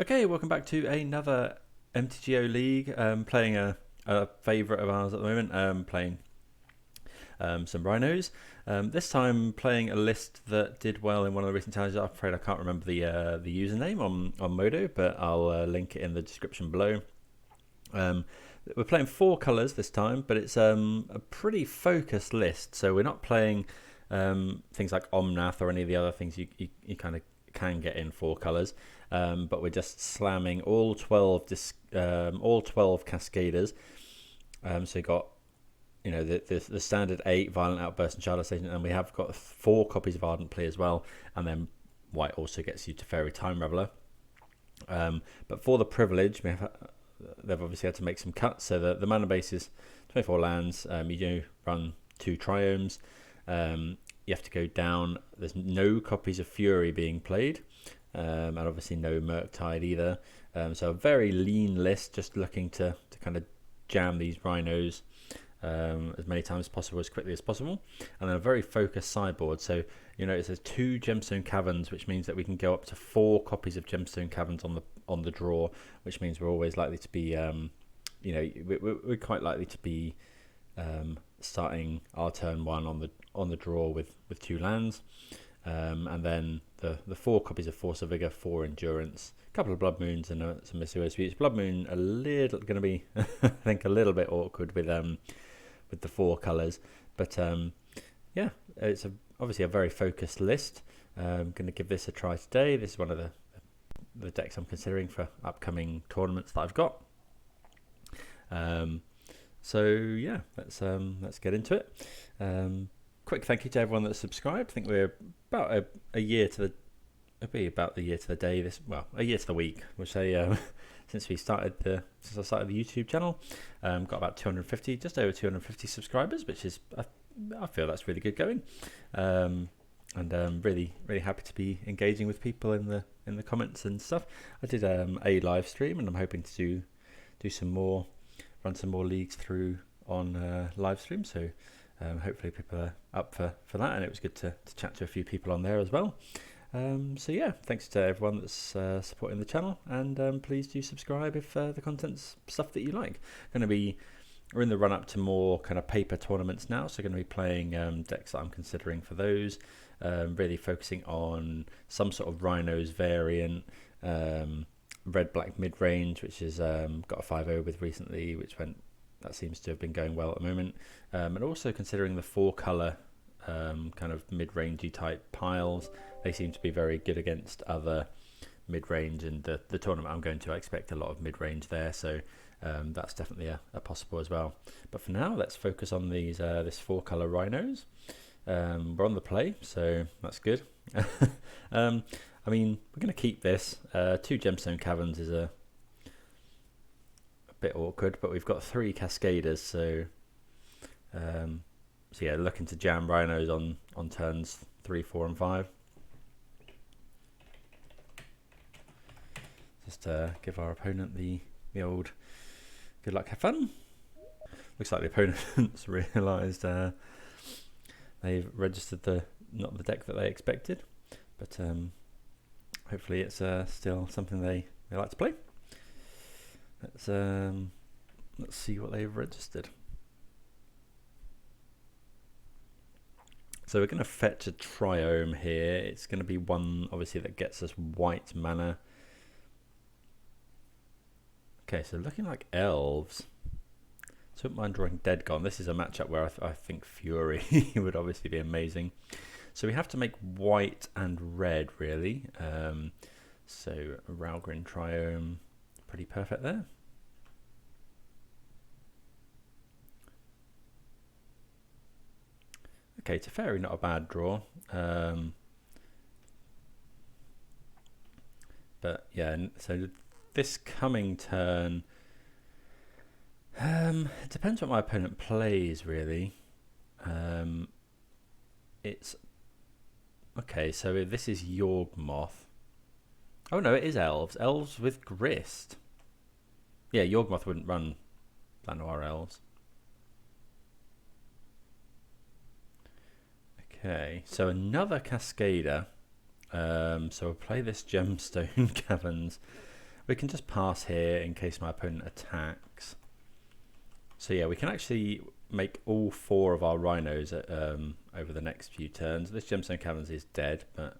Okay, welcome back to another MTGO league. Playing a favourite of ours at the moment. Playing some Rhinos. This time playing a list that did well in one of the recent challenges. I'm afraid I can't remember the username on Modo, but I'll link it in the description below. We're playing 4 colours this time, but it's a pretty focused list. So we're not playing things like Omnath or any of the other things you kind of can get in 4 colours. But we're just slamming all 12 cascaders. So you got the standard 8 Violent Outburst and Shadow Station, and we have got 4 copies of Ardent Plea as well, and then white also gets you to Fairy Time Reveler. But for the privilege, they've obviously had to make some cuts. So the mana base is 24 lands. You do run 2 Triomes. You have to go down. There's no copies of Fury being played. And obviously no Murktide either. So a very lean list, just looking to kind of jam these Rhinos as many times as possible, as quickly as possible. And then a very focused sideboard. So you notice there's 2 Gemstone Caverns, which means that we can go up to 4 copies of Gemstone Caverns on the draw, which means we're always likely to be, we're quite likely to be starting our turn 1 on the draw with 2 lands. And then the 4 copies of Force of Vigor, 4 Endurance, a couple of Blood Moons, and some Mystical Disputes. Blood Moon going to be, I think, a little bit awkward with the 4 colours, but yeah, it's obviously a very focused list. I'm going to give this a try today. This is one of the decks I'm considering for upcoming tournaments that I've got. So yeah, let's get into it. Quick thank you to everyone that's subscribed. I think we're about a year to the about the year to the day. A year to the week, which since I started the YouTube channel. Got about 250, just over 250 subscribers, which is I feel that's really good going. And really happy to be engaging with people in the comments and stuff. I did a live stream, and I'm hoping to do some more, run some more leagues through on live stream. So hopefully people are up for that, and it was good to chat to a few people on there as well. So yeah, thanks to everyone that's supporting the channel, and please do subscribe if the content's stuff that you like. We're in the run up to more kind of paper tournaments now, so going to be playing decks that I'm considering for those. Really focusing on some sort of Rhinos variant, red black mid range, which is got a 5-0 with recently, that seems to have been going well at the moment. And also considering the 4 colour kind of mid-rangey type piles. They seem to be very good against other mid-range, and the tournament I'm going to, I expect a lot of mid-range there, so that's definitely a possible as well. But for now, let's focus on these this 4 colour Rhinos. We're on the play, so that's good. I mean, we're going to keep this. 2 Gemstone Caverns is a bit awkward, but we've got 3 Cascaders, so yeah, looking to jam Rhinos on turns 3, 4, and 5. Just give our opponent the old good luck, have fun. Looks like the opponent's realised they've registered not the deck that they expected, but hopefully it's still something they like to play. Let's see what they've registered. So we're going to fetch a Triome here. It's going to be one, obviously, that gets us white mana. Okay, so looking like elves. So I don't mind drawing Dead Gone. This is a matchup where I think Fury would obviously be amazing. So we have to make white and red, really. So Ralgrin Triome, pretty perfect there. Okay, Teferi, not a bad draw. But yeah, so this coming turn, it depends what my opponent plays, really. It's okay, so this is Yawgmoth. Oh no, it is elves. Elves with Grist. Yeah, Yawgmoth wouldn't run Llanowar elves. Okay, so another Cascader. So we'll play this Gemstone Caverns. We can just pass here in case my opponent attacks. So yeah, we can actually make all 4 of our Rhinos over the next few turns. This Gemstone Caverns is dead, but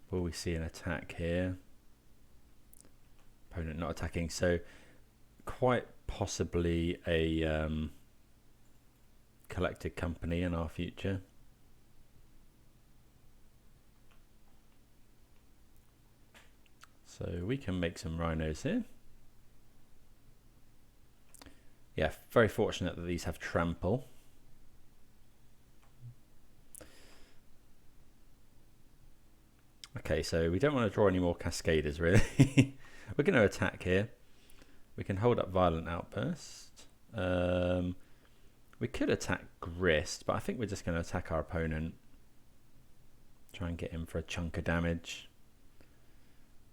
will we see an attack here? Opponent not attacking, so quite possibly a collected company in our future. So we can make some Rhinos here. Yeah, very fortunate that these have trample. Okay, so we don't want to draw any more Cascaders, really. We're going to attack here. We can hold up Violent Outburst. We could attack Grist, but I think we're just going to attack our opponent. Try and get him for a chunk of damage.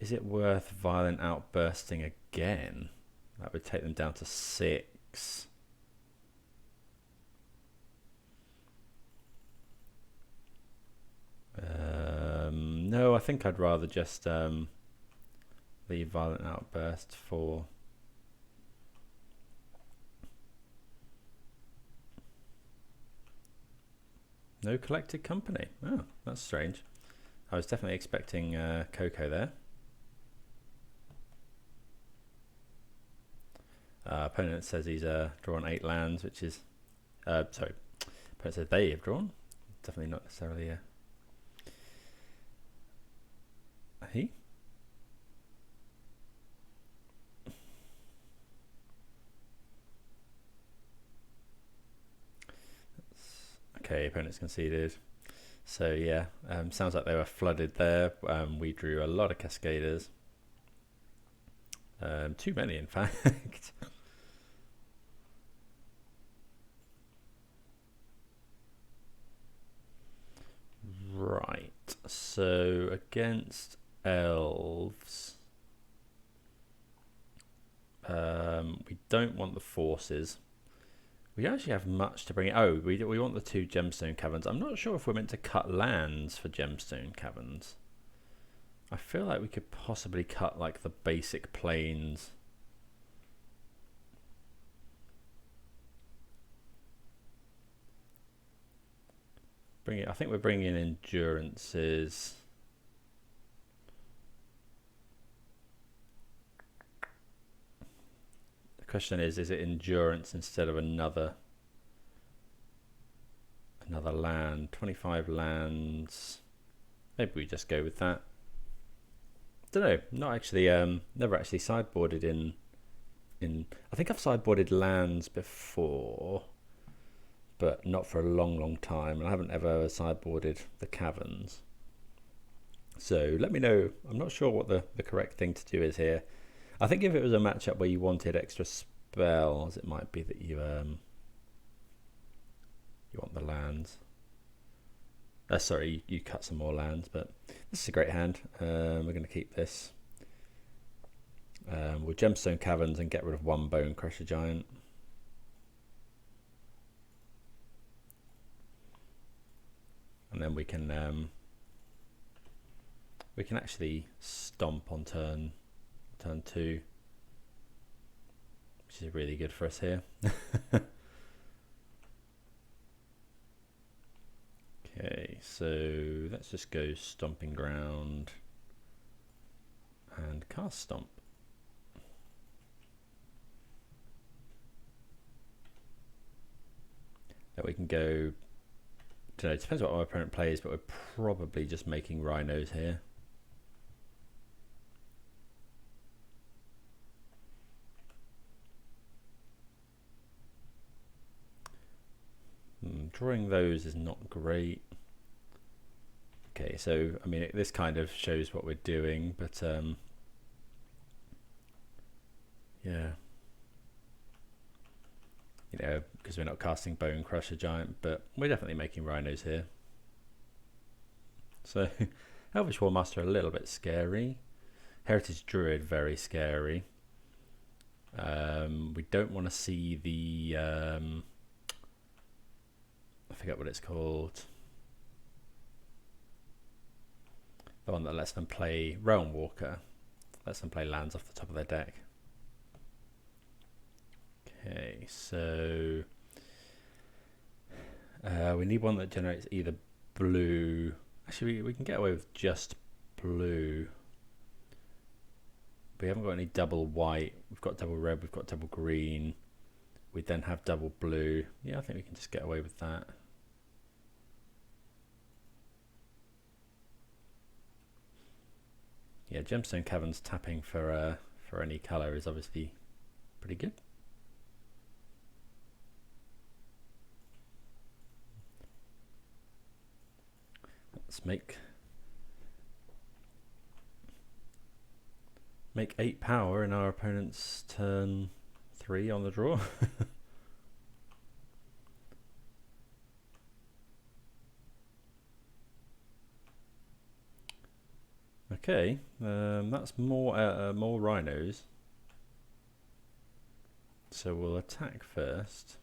Is it worth Violent Outbursting again? That would take them down to 6. No, I think I'd rather just leave Violent Outburst for... No collected company. Oh, that's strange. I was definitely expecting Coco there. Opponent says he's drawn 8 lands, which is... sorry. Opponent says they have drawn. Definitely not necessarily a he. Okay, opponent's conceded. So yeah, sounds like they were flooded there. We drew a lot of Cascaders. Too many, in fact. Right, so against elves, we don't want the forces. We don't actually have much to bring it. Oh, we want the 2 Gemstone Caverns. I'm not sure if we're meant to cut lands for Gemstone Caverns. I feel like we could possibly cut like the basic plains. I think we're bringing in endurances. The question is it endurance instead of another land? 25 lands. Maybe we just go with that. Don't know. Not actually. Never actually sideboarded in. I think I've sideboarded lands before, but not for a long time. And I haven't ever sideboarded the caverns. So let me know. I'm not sure what the correct thing to do is here. I think if it was a matchup where you wanted extra spells, it might be that you want the lands. Sorry, you cut some more lands, but this is a great hand. We're going to keep this. We'll Gemstone Caverns and get rid of 1 Bone Crusher Giant. And then we can actually stomp on turn 2, which is really good for us here. Okay, so let's just go Stomping Ground and cast Stomp. Then we can go, I don't know, it depends what my opponent plays, but we're probably just making Rhinos here. Drawing those is not great. Okay, so I mean this kind of shows what we're doing, but yeah, you know, because we're not casting Bone Crusher Giant, but we're definitely making Rhinos here. So Elvish War Master a little bit scary. Heritage Druid very scary. We don't want to see the I forget what it's called. The one that lets them play Realm Walker, lets them play lands off the top of their deck. Okay, so we need one that generates either blue. Actually, we can get away with just blue. We haven't got any double white. We've got double red. We've got double green. We then have double blue. Yeah, I think we can just get away with that. Yeah, Gemstone Caverns tapping for any color is obviously pretty good. Let's make 8 power in our opponent's turn 3 on the draw. Okay, that's more rhinos. So we'll attack first.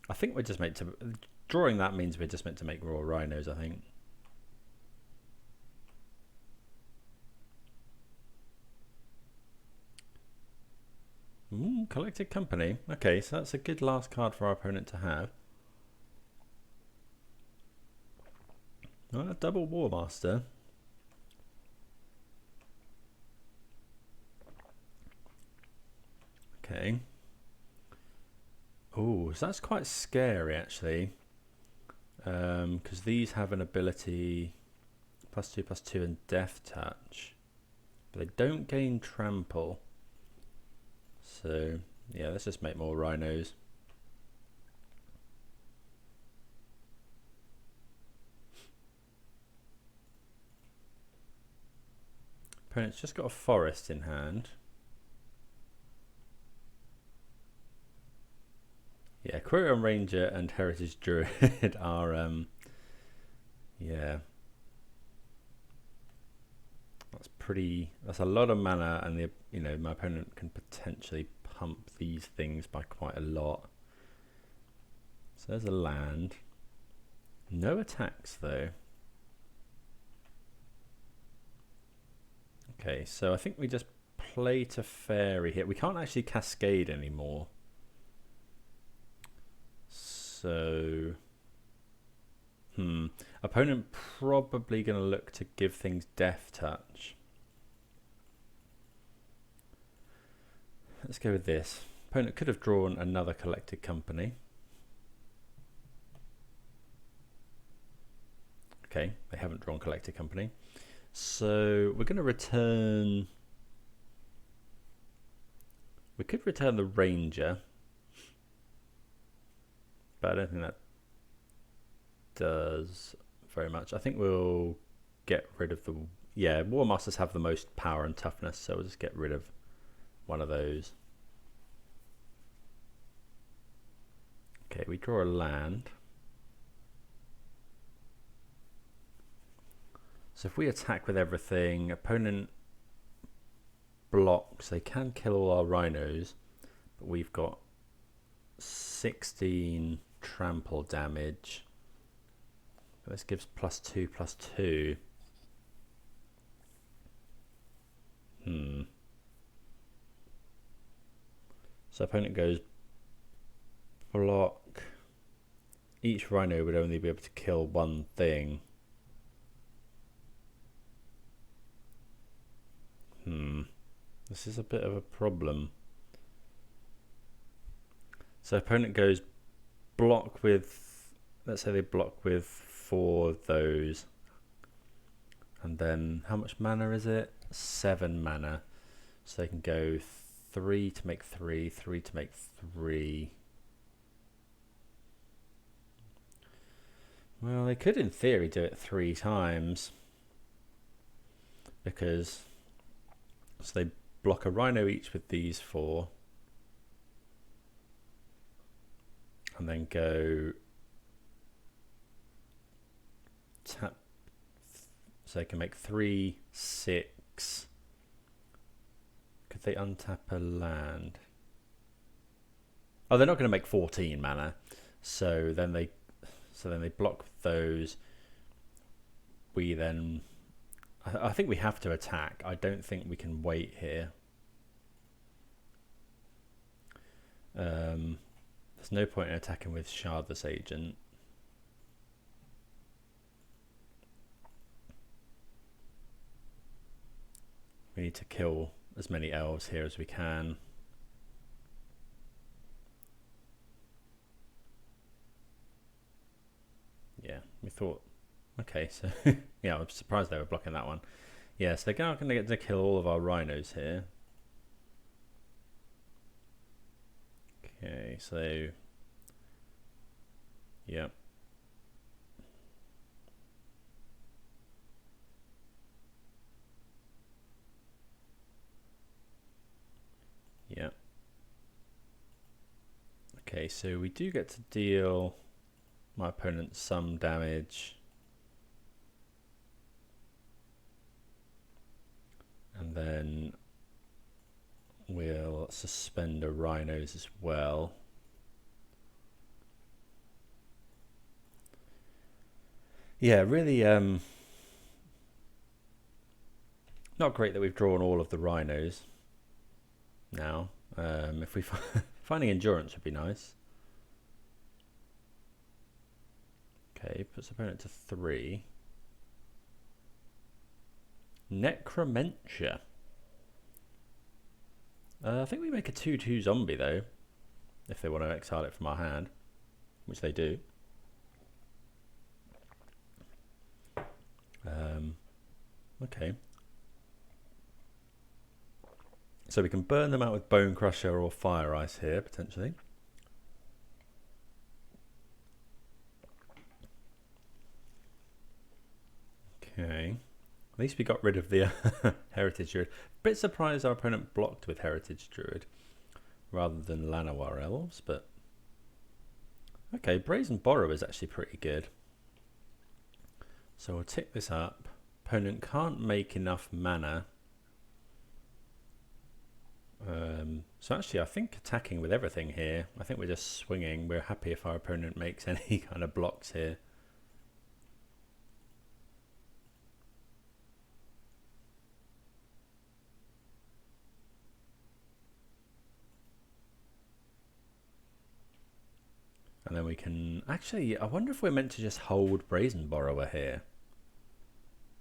I think we're just meant to... Drawing that means we're just meant to make raw rhinos, I think. Collected Company. Okay, so that's a good last card for our opponent to have. Double War Master. Okay. Oh, so that's quite scary actually. Because these have an ability +2/+2 and Death Touch, but they don't gain Trample. So yeah, let's just make more rhinos. Opponent's just got a forest in hand. Yeah, Quirion Ranger and Heritage Druid are yeah. That's a lot of mana, and my opponent can potentially pump these things by quite a lot. So there's a land. No attacks though. Okay, so I think we just play to Fairy here. We can't actually Cascade anymore. So opponent probably going to look to give things Death Touch. Let's go with this. Opponent could have drawn another Collected Company. Okay, they haven't drawn Collected Company. So we're going to return... We could return the Ranger, but I don't think that does very much. I think we'll get rid of the... Yeah, War Masters have the most power and toughness, so we'll just get rid of one of those. Okay, we draw a land. So if we attack with everything, opponent blocks. They can kill all our rhinos, but we've got 16 trample damage. This gives +2/+2. So opponent goes block. Each rhino would only be able to kill one thing. This is a bit of a problem. So opponent goes block with, let's say they block with 4 of those. And then how much mana is it? 7 mana. So they can go 3 to make 3, 3 to make 3. Well, they could in theory do it 3 times. Because, so they block a rhino each with these 4. And then go tap, so they can make 3, 6. Could they untap a land? Oh, they're not going to make 14 mana. So then they block those. We then I think we have to attack. I don't think we can wait here. There's no point in attacking with Shardless Agent. We need to kill as many elves here as we can. Yeah, we thought, okay, so yeah, I'm surprised they were blocking that one. Yeah, so they're not going to get to kill all of our Rhinos here. Okay, so yeah. Yeah. Okay, so we do get to deal my opponent some damage. And then we'll suspend a Rhinos as well. Yeah, really not great that we've drawn all of the Rhinos now. If we finding endurance would be nice. Okay, puts opponent to 3. Necromentia. I think we make a 2/2 zombie though, if they want to exile it from our hand, which they do. Okay. So we can burn them out with Bone Crusher or Fire Ice here, potentially. Okay. At least we got rid of the Heritage Druid. Bit surprised our opponent blocked with Heritage Druid rather than Llanowar Elves, but okay, Brazen Borrower is actually pretty good. So we'll tick this up. Opponent can't make enough mana. So actually I think attacking with everything here, I think we're just swinging. We're happy if our opponent makes any kind of blocks here. And then we can... Actually, I wonder if we're meant to just hold Brazen Borrower here.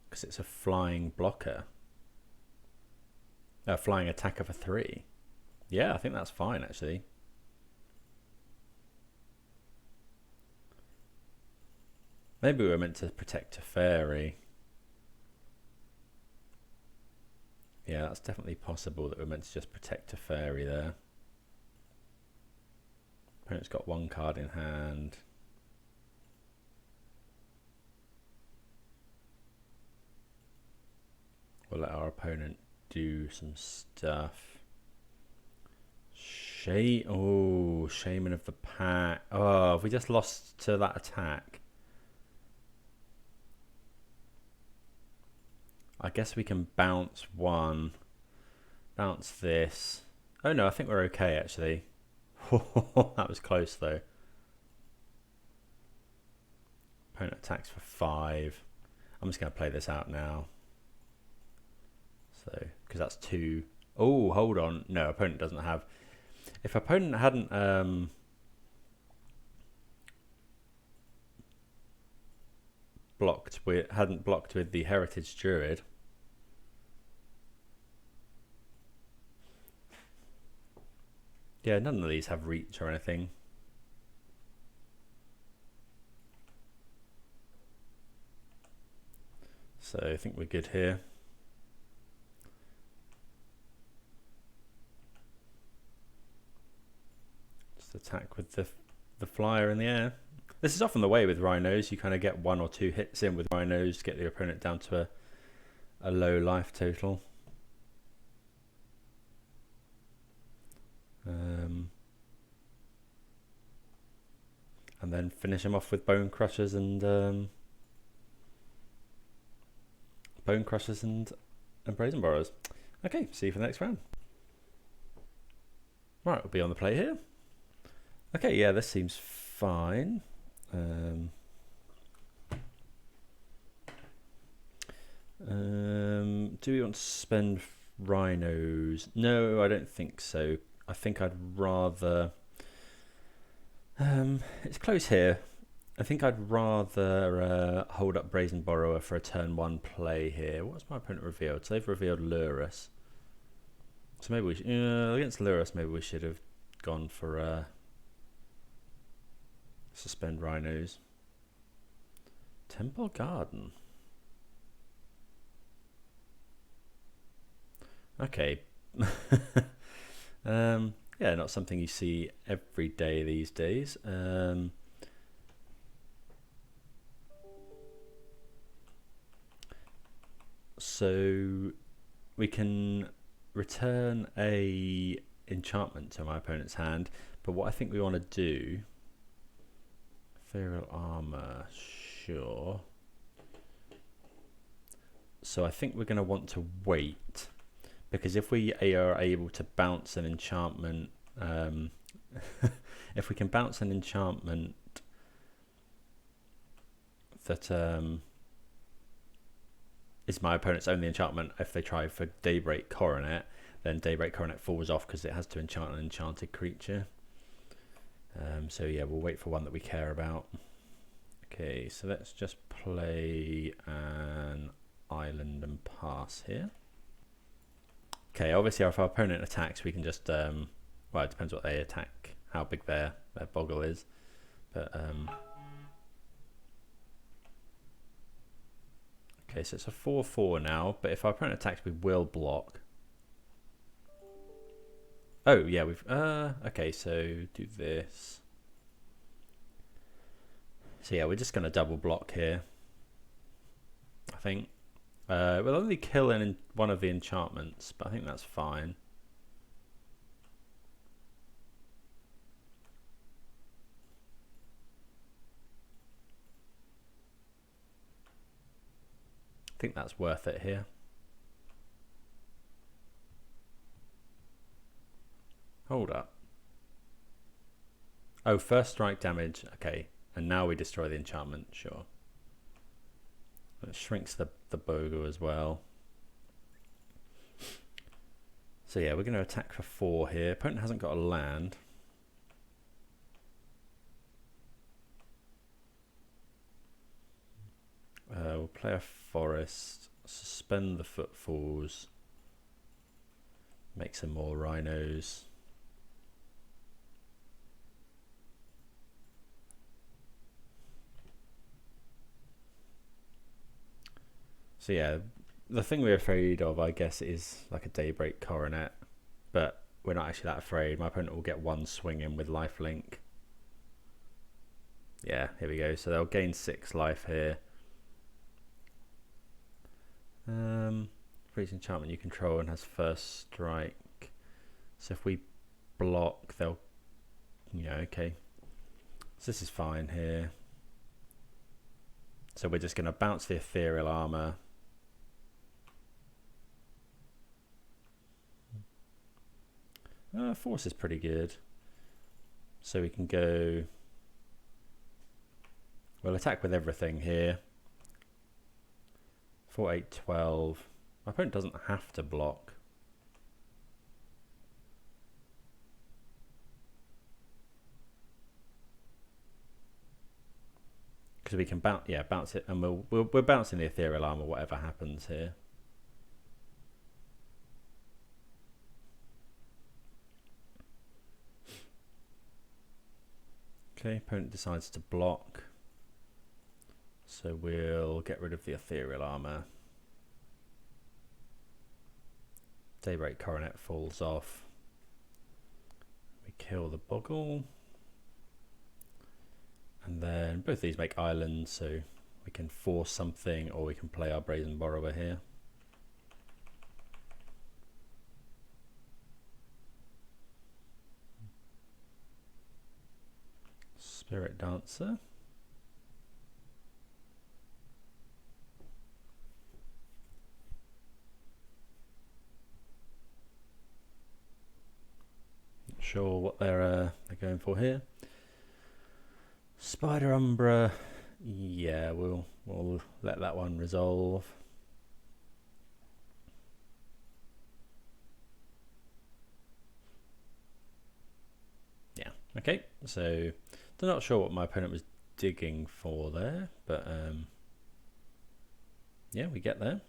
Because it's a flying blocker. A flying attacker for 3. Yeah, I think that's fine, actually. Maybe we were meant to protect a fairy. Yeah, that's definitely possible that we're meant to just protect a fairy there. Opponent's got 1 card in hand. We'll let our opponent do some stuff. Oh, Shaman of the Pack. Oh, have we just lost to that attack? I guess we can bounce 1. Bounce this. Oh no, I think we're okay actually. That was close though. Opponent attacks for 5. I'm just going to play this out now. So, because that's 2. Oh, hold on. No, opponent doesn't have... If opponent hadn't blocked with the Heritage Druid, yeah, none of these have reach or anything. So I think we're good here. Attack with the flyer in the air. This is often the way with Rhinos. You kind of get 1 or 2 hits in with Rhinos to get the opponent down to a low life total. And then finish them off with Bone Crushers and Brazen Borrowers. Okay, see you for the next round. Right, we'll be on the play here. Okay, yeah, this seems fine. do we want to spend Rhinos? No, I don't think so. I think I'd rather... it's close here. I think I'd rather hold up Brazen Borrower for a turn 1 play here. What's my opponent revealed? So they've revealed Lurus. So maybe we should, against Lurus, maybe we should have gone for suspend Rhinos. Temple Garden. Okay. Yeah, not something you see every day these days. So we can return a enchantment to my opponent's hand, but what I think we want to do, Ethereal Armor, sure. So I think we're going to want to wait, because if we are able to bounce an enchantment, if we can bounce an enchantment that is my opponent's only enchantment, if they try for Daybreak Coronet, then Daybreak Coronet falls off because it has to enchant an enchanted creature. So yeah, we'll wait for one that we care about. Okay, so let's just play an island and pass here. Okay, obviously if our opponent attacks, we can just, well, it depends what they attack, how big their boggle is. But okay, so it's a 4/4 now, but if our opponent attacks, we will block. Oh, yeah, we've... okay, so do this. So yeah, we're just going to double block here, I think. We'll only kill one of the enchantments, but I think that's fine. I think that's worth it here. Hold up. Oh, first strike damage. Okay, and now we destroy the enchantment. Sure. It shrinks the bogle as well. So yeah, we're going to attack for 4 here. Opponent hasn't got a land. We'll play a forest, suspend the Footfalls, make some more Rhinos. So yeah, the thing we're afraid of, I guess, is like a Daybreak Coronet, but we're not actually that afraid. My opponent will get 1 swing in with lifelink. Yeah, here we go. So they'll gain 6 life here. Freeze enchantment you control and has first strike. So if we block, they'll... Yeah, okay. So this is fine here. So we're just going to bounce the Ethereal Armor. Force is pretty good. So we can go... We'll attack with everything here. 4, 8, 12. My opponent doesn't have to block. Because we can bounce it, and we're bouncing the Ethereal Armor whatever happens here. Okay, opponent decides to block. So we'll get rid of the Ethereal Armor. Daybreak Coronet falls off. We kill the Boggle. And then both these make islands, so we can force something, or we can play our Brazen Borrower here. Spirit Dancer. Not sure what they're going for here. Spider Umbra, yeah, we'll let that one resolve. Okay, so I'm not sure what my opponent was digging for there, but yeah, we get there.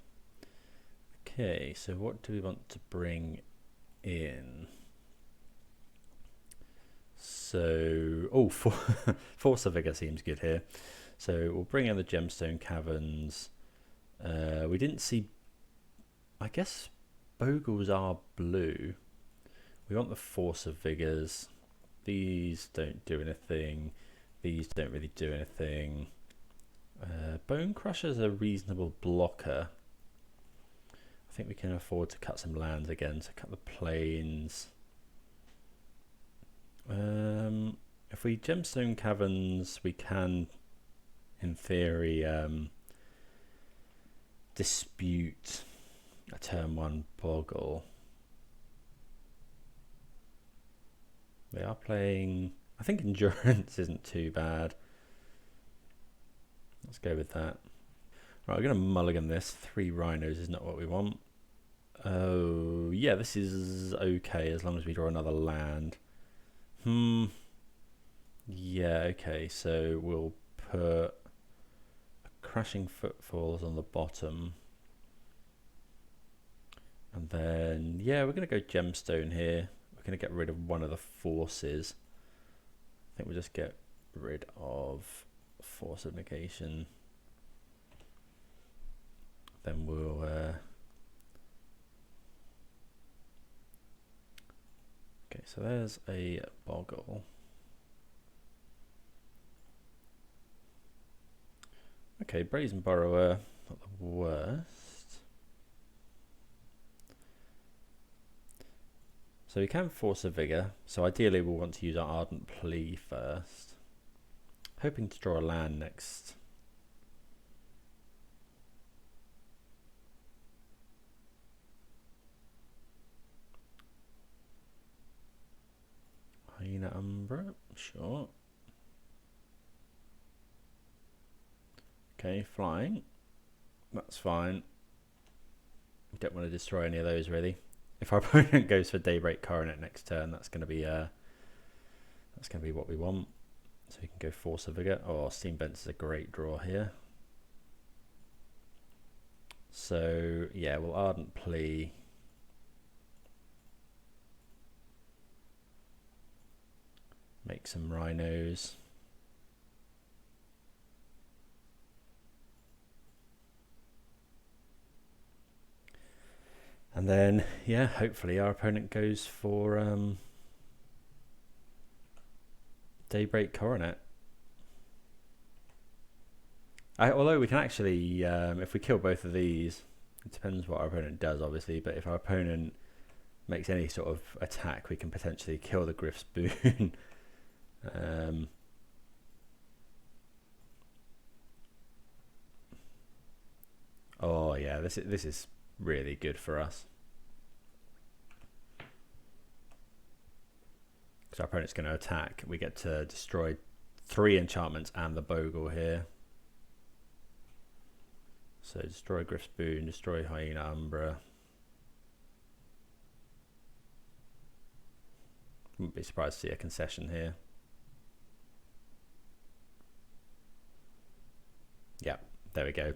Okay, so what do we want to bring in? So, Force of Vigor seems good here. So we'll bring in the Gemstone Caverns. We didn't see, I guess Bogles are blue. We want the Force of Vigors. These don't do anything. These don't really do anything. Bone Crusher's a reasonable blocker. I think we can afford to cut some lands again, so cut the plains. If we Gemstone Caverns, we can, in theory, dispute a turn 1 Boggle. They are playing, I think Endurance isn't too bad. Let's go with that. Right, we're going to mulligan this. 3 Rhinos is not what we want. Oh, yeah, this is okay as long as we draw another land. Yeah, okay, so we'll put Crashing Footfalls on the bottom. And then, yeah, we're going to go Gemstone here. We're going to get rid of one of the forces. I think we'll just get rid of Force of Negation. Then we'll... okay, so there's a Boggle. Okay, Brazen Borrower, not the worst. So we can Force a Vigor, so ideally we'll want to use our Ardent Plea first. Hoping to draw a land next. Hyena Umbra, sure. Okay, flying. That's fine. We don't want to destroy any of those really. If our opponent goes for Daybreak Coronet next turn, that's going to be what we want. So we can go Force of Vigor. Oh, Steam Vents is a great draw here. So yeah, we'll Ardent Plea. Make some Rhinos. And then, yeah, hopefully our opponent goes for Daybreak Coronet. Although we can actually, if we kill both of these, it depends what our opponent does, obviously, but if our opponent makes any sort of attack, we can potentially kill the Griff Spoon. Oh yeah, this is really good for us. Because our opponent's going to attack. We get to destroy 3 enchantments and the Bogle here. So destroy Griff Spoon, destroy Hyena Umbra. Wouldn't be surprised to see a concession here. Yeah, there we go.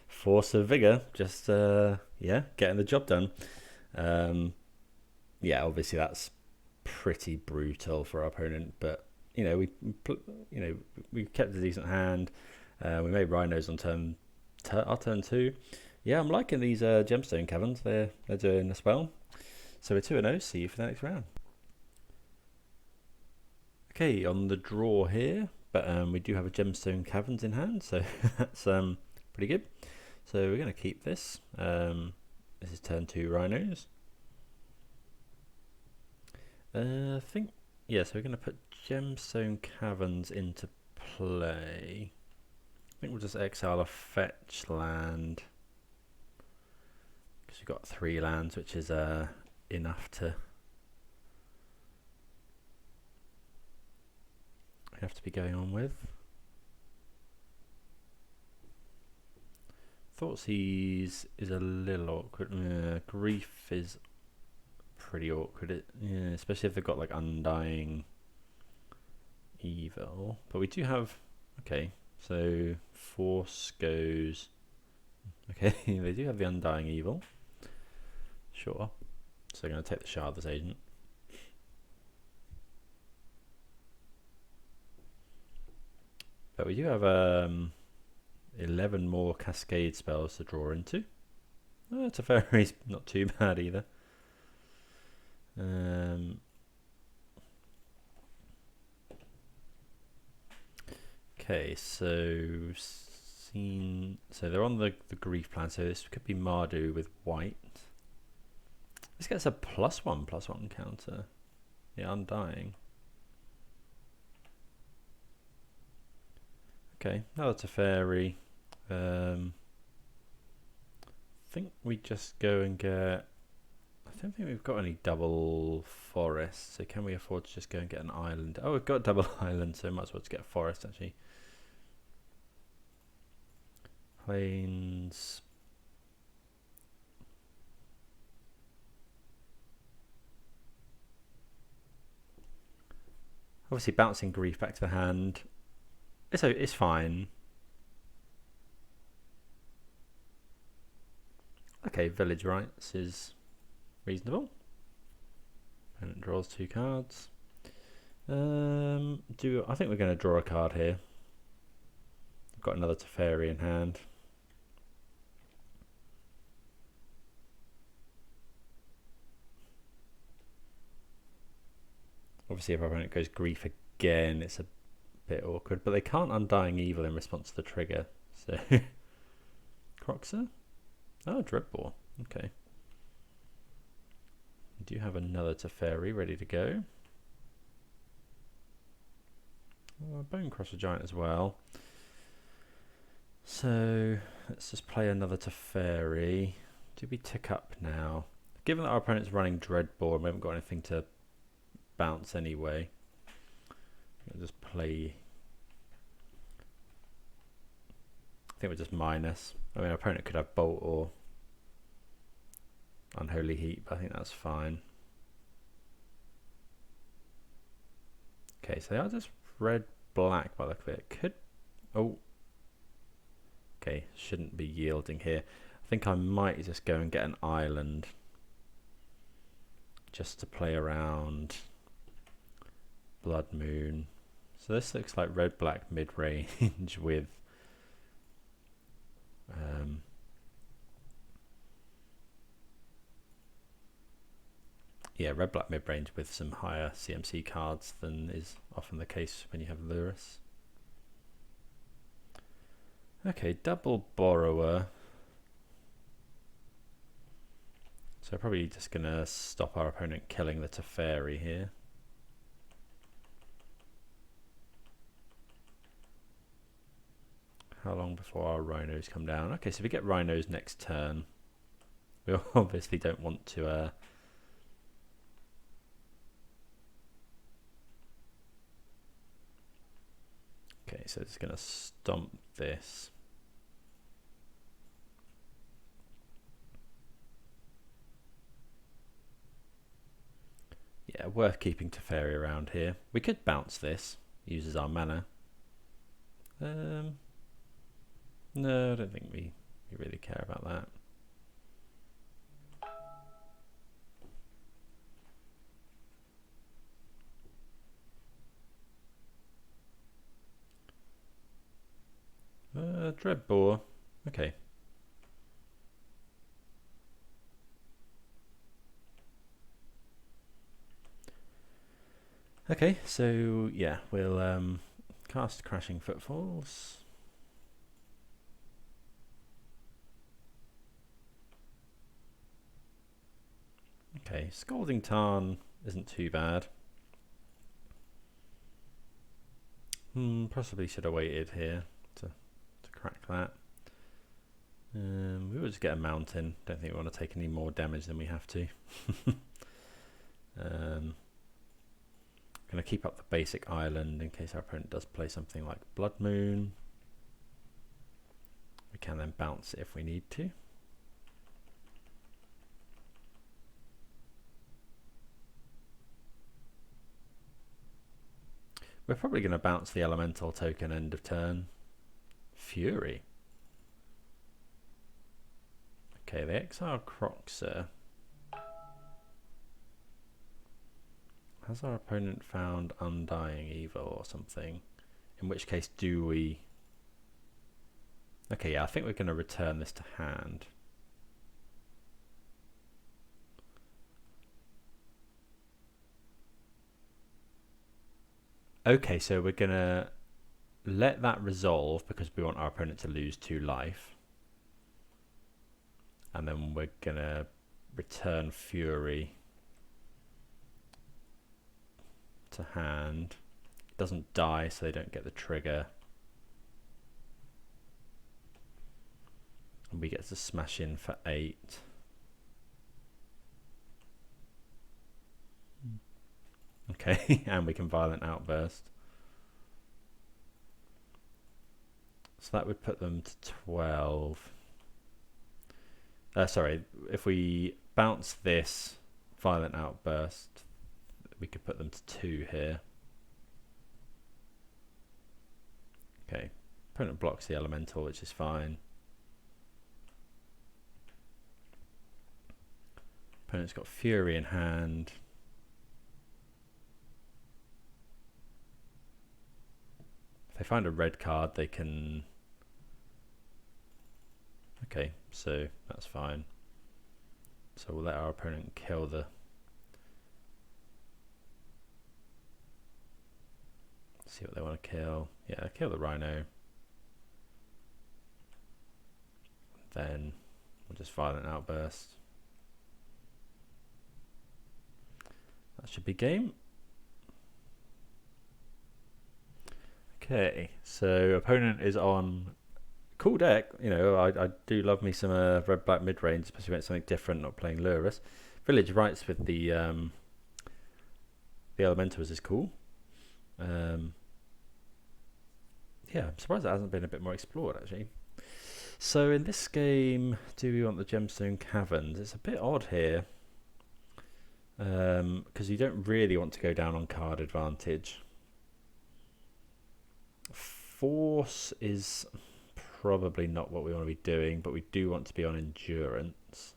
Force of Vigor, just yeah, getting the job done. Yeah, obviously that's pretty brutal for our opponent, but we kept a decent hand. We made Rhinos on our turn 2. Yeah, I'm liking these Gemstone Caverns. They're doing as well. So we're 2-0. See you for the next round. Okay, on the draw here, but we do have a Gemstone Caverns in hand, so that's pretty good. So we're going to keep this. This is turn 2 Rhinos. I think, yeah, so we're going to put Gemstone Caverns into play. I think we'll just exile a fetch land. Because we've got 3 lands, which is enough to be going on with. Thoughtseize is a little awkward. Grief is pretty awkward. Yeah, especially if they've got like Undying Evil. But we do have, okay, so Force goes, okay, they do have the Undying Evil. Sure. So they're going to take the Shardless Agent. But we do have 11 more Cascade spells to draw into. Oh, Teferi's not too bad either. Okay, so they're on the grief plan, so this could be Mardu with white. This gets a +1/+1 counter. Yeah, Undying. Okay, another Teferi. I think we just go and get, I don't think we've got any double forests, so can we afford to just go and get an island? Oh, we've got a double island, so might as well just get a forest actually. Plains. Obviously bouncing grief back to the hand. It's fine. Okay, Village Rites is reasonable. Opponent draws 2 cards. I think we're going to draw a card here. I've got another Teferi in hand. Obviously, if our opponent goes grief again, it's a bit awkward. But they can't Undying Evil in response to the trigger. So, Croxer? Oh, Dreadbore. Okay. We do have another Teferi ready to go. Oh, Bonecrusher Giant as well. So, let's just play another Teferi. Do we tick up now? Given that our opponent's running Dreadbore and we haven't got anything to bounce anyway, we'll just play. I think we're just minus. I mean, our opponent could have Bolt or Unholy Heat, but I think that's fine. Okay, so they are just red-black by the look of it. Could, oh, okay, shouldn't be yielding here. I think I might just go and get an island just to play around Blood Moon. So this looks like red-black mid-range with yeah, red-black mid-range with some higher CMC cards than is often the case when you have Lurrus. Okay, double Borrower. So probably just going to stop our opponent killing the Teferi here. How long before our Rhinos come down? Okay, so if we get Rhinos next turn, we obviously don't want to okay, so it's going to stomp this. Yeah, worth keeping Teferi around here. We could bounce this, uses our mana. No, I don't think we really care about that. Dreadbore. Okay. Okay, so yeah, we'll cast Crashing Footfalls. Okay, Scalding Tarn isn't too bad. Possibly should have waited here to crack that. We will just get a mountain. Don't think we want to take any more damage than we have to. Going to keep up the basic island in case our opponent does play something like Blood Moon. We can then bounce it if we need to. we're probably going to bounce the elemental token end of turn. Fury. Okay, the Exile Croxer. Has our opponent found Undying Evil or something? In which case do we... Okay, yeah, I think we're going to return this to hand. Okay, so we're going to let that resolve because we want our opponent to lose 2 life. And then we're going to return Fury to hand. It doesn't die, so they don't get the trigger. And we get to smash in for 8. Okay, and we can Violent Outburst. So that would put them to 12. Sorry, if we bounce this Violent Outburst, we could put them to 2 here. Okay, opponent blocks the elemental, which is fine. Opponent's got Fury in hand. If they find a red card, they can... Okay, so that's fine. So we'll let our opponent kill the... See what they want to kill. Yeah, kill the Rhino. Then we'll just Violent Outburst. That should be game. Okay, so opponent is on cool deck. You know, I do love me some red-black mid-range, especially when it's something different, not playing Lurus. Village Rites with the Elementals is cool. Yeah, I'm surprised it hasn't been a bit more explored, actually. So in this game, do we want the Gemstone Caverns? It's a bit odd here. Because you don't really want to go down on card advantage. Force is probably not what we want to be doing, but we do want to be on endurance.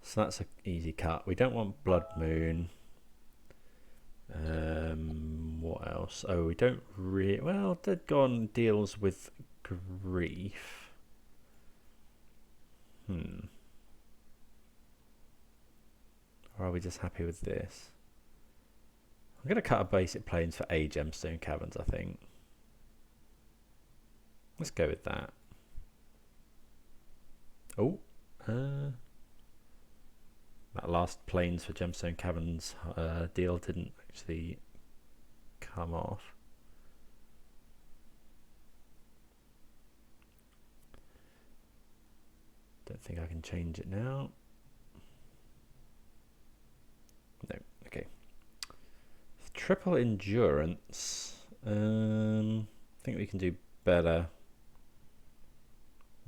So that's an easy cut. We don't want Blood Moon. What else? Oh, we don't really... Well, Dead Gone deals with grief. Or are we just happy with this? I'm going to cut a basic planes for a Gemstone Caverns, I think. Let's go with that. Oh, that last planes for Gemstone Caverns deal didn't actually come off. Don't think I can change it now. No, okay. Triple endurance. I think we can do better.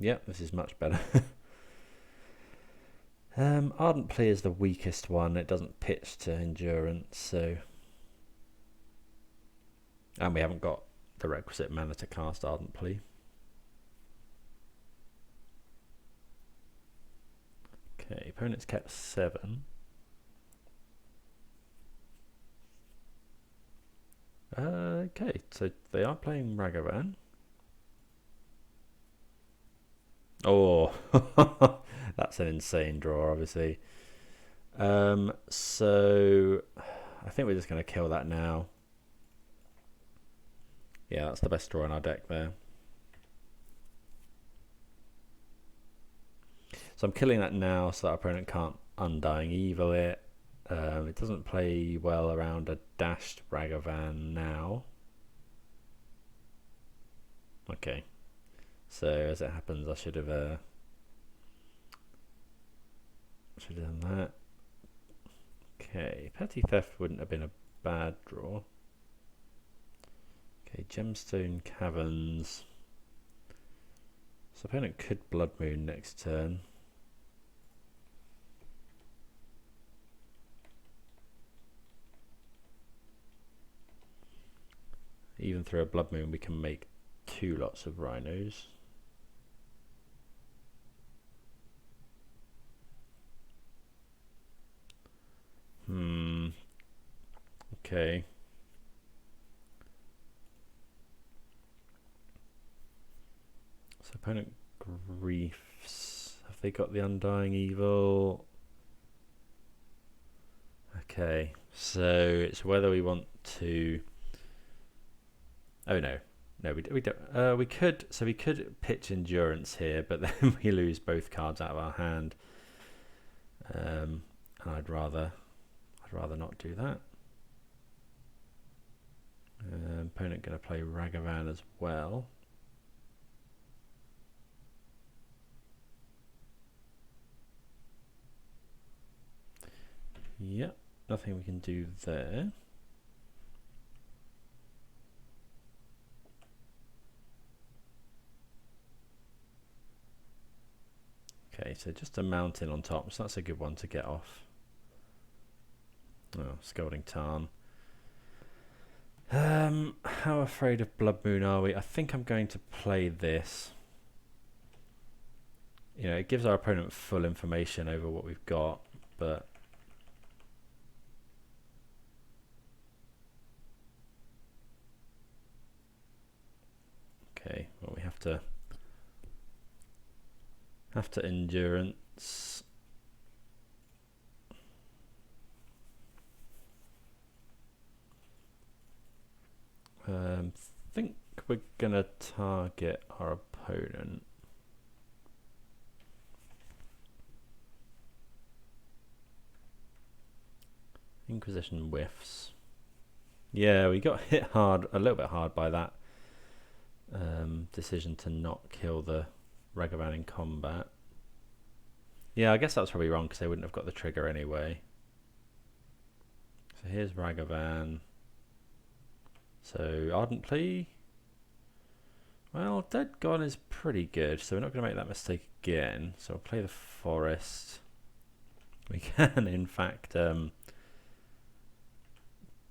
Yep, this is much better. Ardent Plea is the weakest one. It doesn't pitch to endurance, so... And we haven't got the requisite mana to cast Ardent Plea. Okay, opponent's kept 7. Okay, so they are playing Ragavan. Oh, that's an insane draw, obviously. So I think we're just going to kill that now. Yeah, that's the best draw in our deck there. So I'm killing that now so that our opponent can't Undying Evil it. It doesn't play well around a dashed Ragavan now. Okay. So as it happens, I should have done that. Okay, Petty Theft wouldn't have been a bad draw. Okay, Gemstone Caverns. So opponent could Blood Moon next turn. even through a Blood Moon we can make 2 lots of Rhinos. Okay. So opponent griefs. Have they got the Undying Evil? Okay, so it's whether we want to. Oh no, we don't. We could. So we could pitch Endurance here, but then we lose both cards out of our hand. And I'd rather not do that. Opponent going to play Ragavan as well. Yep, nothing we can do there. Okay, so just a mountain on top, so that's a good one to get off. Oh, Scalding Tarn. How afraid of Blood Moon are we? I think I'm going to play this. You know, it gives our opponent full information over what we've got, but okay, well we have to Endurance. Think we're gonna target our opponent. Inquisition whiffs. Yeah, we got hit hard, a little bit hard by that decision to not kill the Ragavan in combat. Yeah, I guess that was probably wrong because they wouldn't have got the trigger anyway. So here's Ragavan. So Ardent Plea. Well, Dead Gone is pretty good, so we're not going to make that mistake again. So we'll play the Forest. We can, in fact,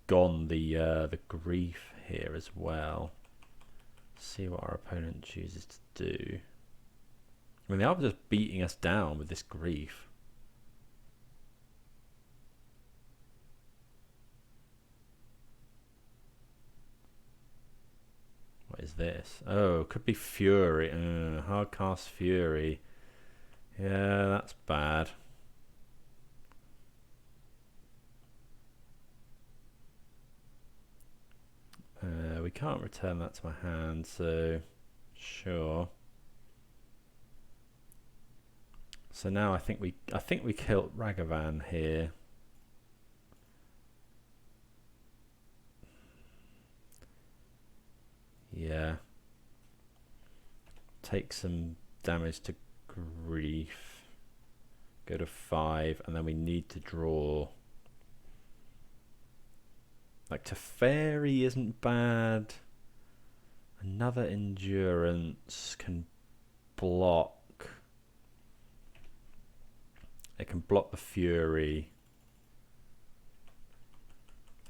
gone the Grief here as well. See what our opponent chooses to do. I mean, they are just beating us down with this Grief. What is this? Oh, could be Fury. Hard cast Fury. Yeah, that's bad. We can't return that to my hand, so sure. So now I think we killed Ragavan here. Yeah. Take some damage to Grief. Go to 5, and then we need to draw. Like Teferi isn't bad. Another Endurance can block. It can block the Fury.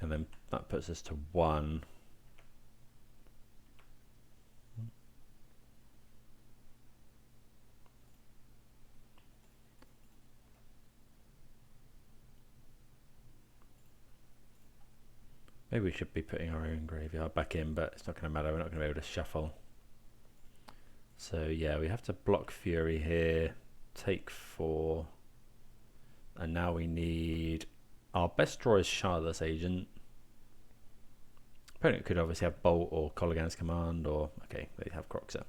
And then that puts us to 1. Maybe we should be putting our own graveyard back in, but it's not going to matter. We're not going to be able to shuffle. So yeah, we have to block Fury here, take 4, and now we need our best draw is Shardless Agent. Opponent could obviously have Bolt or Colligan's Command, or okay, they have Croxer.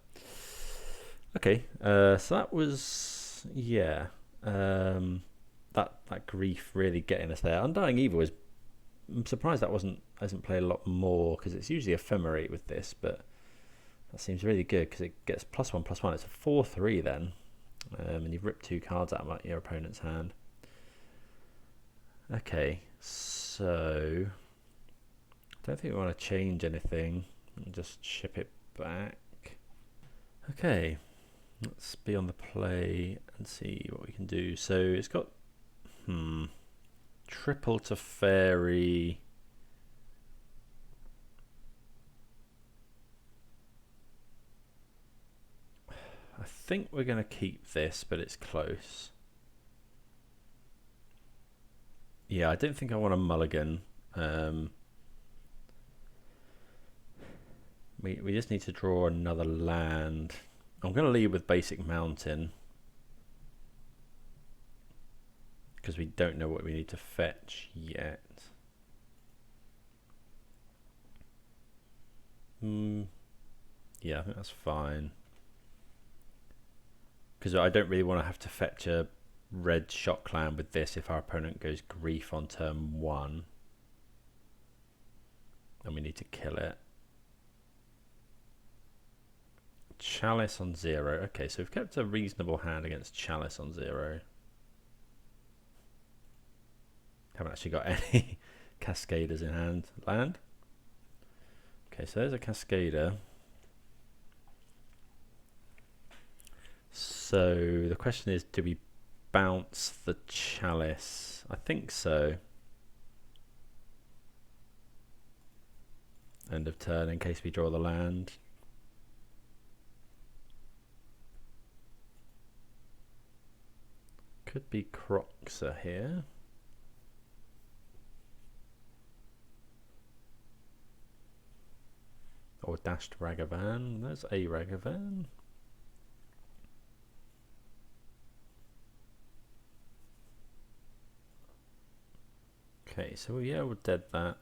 Okay, so that was that Grief really getting us there. Undying Evil is. I'm surprised that hasn't played a lot more, because it's usually Ephemerate with this, but that seems really good because it gets +1/+1. It's a 4/3 then, and you've ripped 2 cards out of your opponent's hand. Okay, so I don't think we want to change anything. We'll just ship it back. Okay, let's be on the play and see what we can do. So it's got triple Teferi. I think we're going to keep this, but it's close. Yeah, I don't think I want a mulligan. We just need to draw another land. I'm going to lead with basic mountain because we don't know what we need to fetch yet. Yeah, I think that's fine. Because I don't really want to have to fetch a red shock land with this if our opponent goes grief on turn 1. And we need to kill it. Chalice on 0. Okay, so we've kept a reasonable hand against Chalice on 0. Haven't actually got any Cascaders in hand. Land. Okay, so there's a Cascader. So the question is, do we bounce the Chalice? I think so. End of turn in case we draw the land. Could be Croxer here. Or dashed Ragavan. There's a Ragavan. Okay, so yeah, we'll dead that.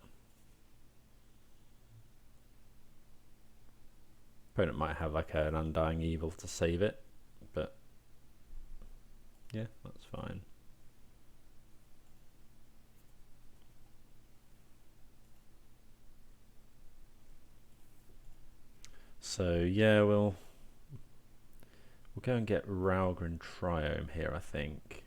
Opponent might have like an Undying Evil to save it, but yeah, that's fine. So yeah, we'll go and get Ralgren Triome here, I think.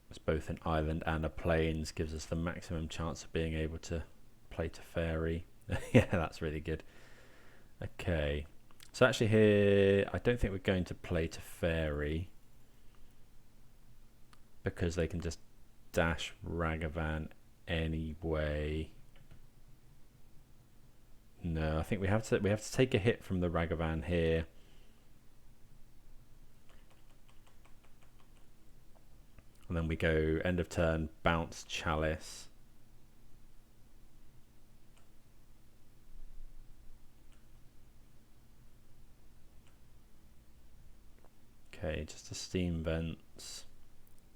It's both an island and a plains, gives us the maximum chance of being able to play to Fairy. Yeah, that's really good. Okay, so actually here, I don't think we're going to play to Fairy because they can just dash Ragavan anyway. No, I think we have to take a hit from the Ragavan here. And then we go end of turn, bounce Chalice. Okay, just a Steam Vents,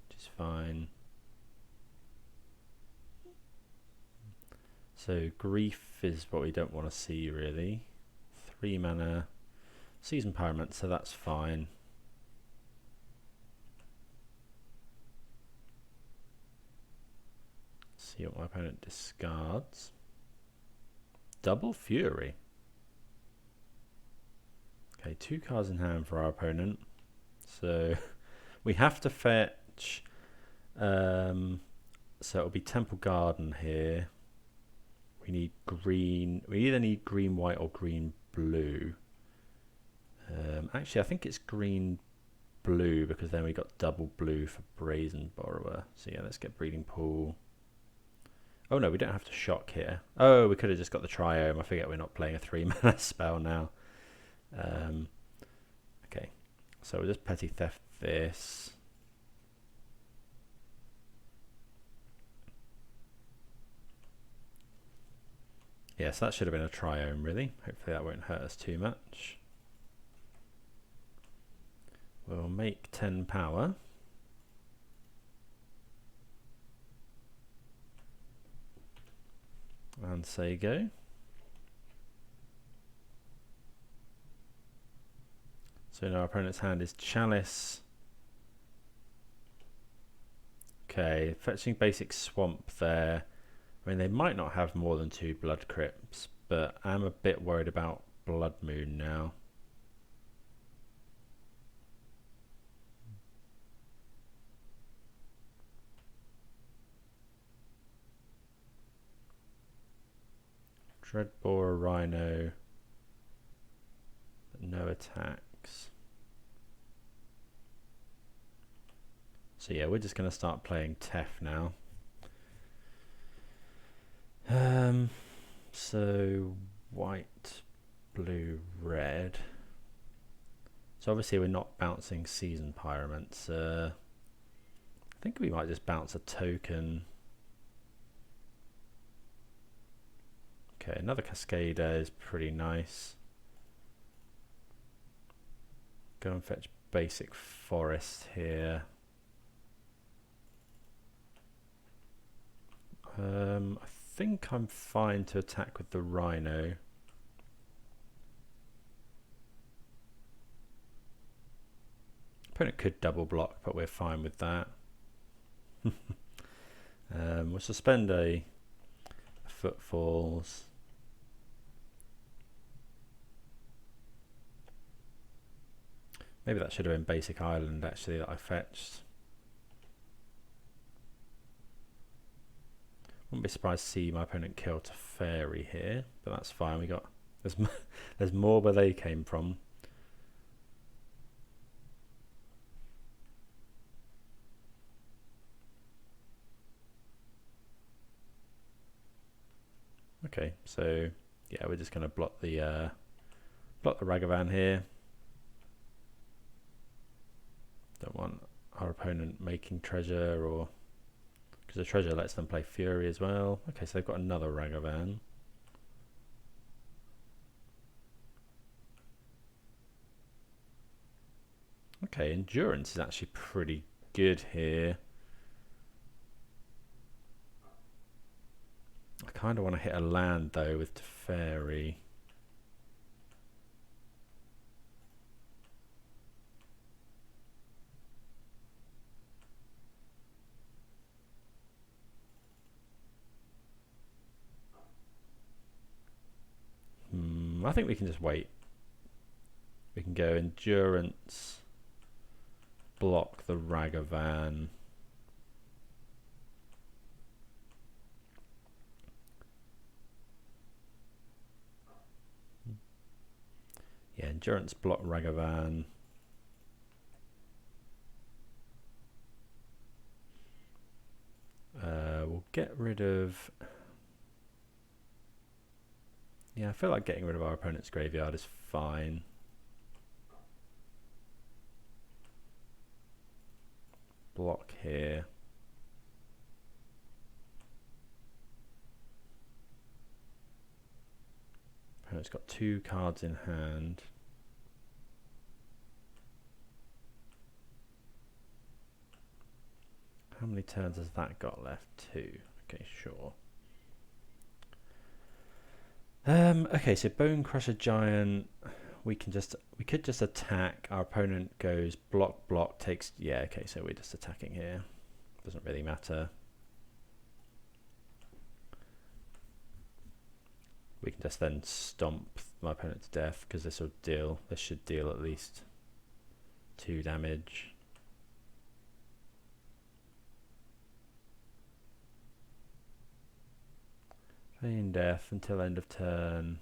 which is fine. So grief is what we don't want to see really. 3 mana, Season Pyromancer, so that's fine. See what my opponent discards. Double Fury. Okay, 2 cards in hand for our opponent. So we have to fetch. So it'll be Temple Garden here. We need green. We either need green, white, or green, blue. Actually, I think it's green, blue because then we got double blue for Brazen Borrower. So yeah, let's get Breeding Pool. Oh no, we don't have to shock here. Oh, we could have just got the Triome. I forget we're not playing a 3 mana spell now. Okay, so we'll just Petty Theft this. Yes, that should have been a Triome really. Hopefully that won't hurt us too much. We'll make 10 power. And say go. So now our opponent's hand is Chalice. Okay, fetching basic Swamp there. I mean, they might not have more than 2 Blood Crypts, but I'm a bit worried about Blood Moon now. Dreadbore, Rhino, but no attacks. So yeah, we're just going to start playing Tef now. So white, blue, red. So obviously we're not bouncing Season Pyromancer. I think we might just bounce a token. Okay, another Cascader is pretty nice. Go and fetch basic forest here. I think I'm fine to attack with the Rhino. Opponent could double block, but we're fine with that. We'll suspend a Footfalls. Maybe that should have been basic island actually that I fetched. Wouldn't be surprised to see my opponent kill Teferi here, but that's fine. We got there's more where they came from. Okay, so yeah, we're just going to block the Ragavan here. Don't want our opponent making treasure, or because the treasure lets them play Fury as well. Okay, so they've got another Ragavan. Okay, endurance is actually pretty good here. I kind of want to hit a land though with Teferi. I think we can just wait. We can go endurance, block the Ragavan. Yeah, endurance, block Ragavan. We'll get rid of... Yeah, I feel like getting rid of our opponent's graveyard is fine. Block here. Opponent's got 2 cards in hand. How many turns has that got left? 2. Okay, sure. Okay, so Bone Crusher Giant, we could just attack. Our opponent goes block, block, takes... Yeah, okay, so we're just attacking here. Doesn't really matter. We can just then stomp my opponent to death, because this should deal at least 2 damage. Feign death until end of turn.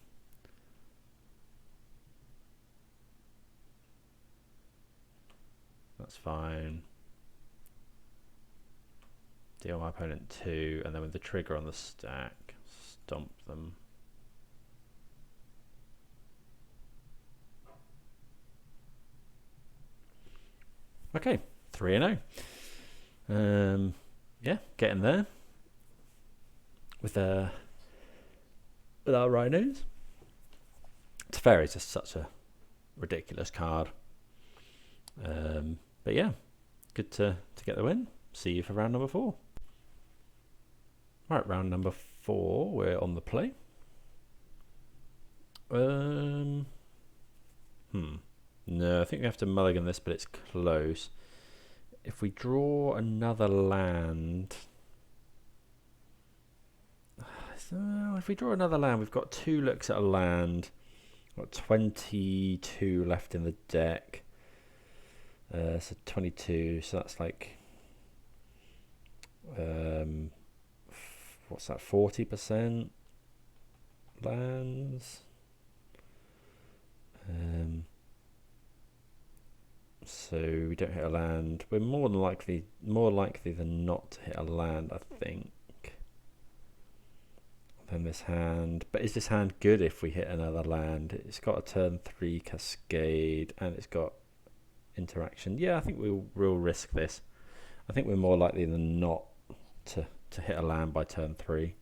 That's fine. Deal my opponent 2, and then with the trigger on the stack, stomp them. Okay, 3-0. Yeah, getting there with our Rhinos. Teferi is just such a ridiculous card. But yeah, good to get the win. See you for round number 4. Right, round number 4, we're on the play. No, I think we have to mulligan this, but it's close. If we draw another land... So if we draw another land, we've got 2 looks at a land. Got 22 left in the deck. So 22, so that's like... what's that, 40% lands? So we don't hit a land. We're more likely than not to hit a land, I think. Then this hand, but is this hand good if we hit another land? It's got a turn 3 cascade and it's got interaction. Yeah, I think we'll risk this. I think we're more likely than not to hit a land by turn 3.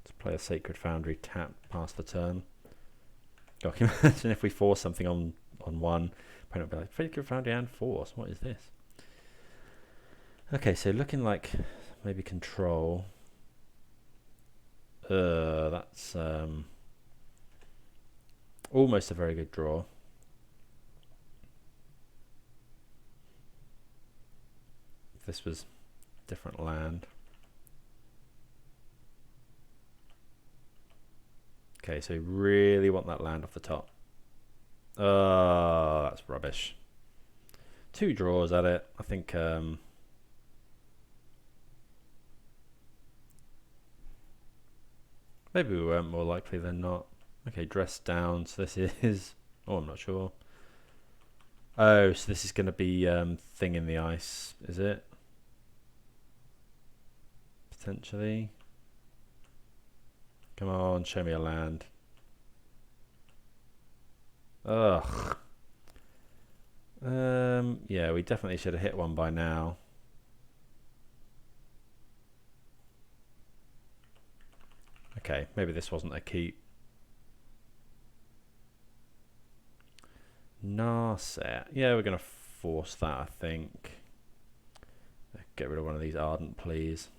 Let's play a Sacred Foundry, tap, pass the turn. Oh, can you imagine if we force something on one? Opponent will be like, Sacred Foundry and force, what is this? Okay, so looking like maybe control. That's almost a very good draw. If this was different land. Okay, so really want that land off the top. That's rubbish. 2 draws at it. I think maybe we weren't more likely than not. Okay, dress down. So this is... Oh, I'm not sure. Oh, so this is going to be Thing in the Ice, is it? Potentially. Come on, show me a land. Ugh. Yeah, we definitely should have hit one by now. Okay, maybe this wasn't a keep. Narset. Yeah, we're going to force that, I think. Get rid of one of these Ardent, please.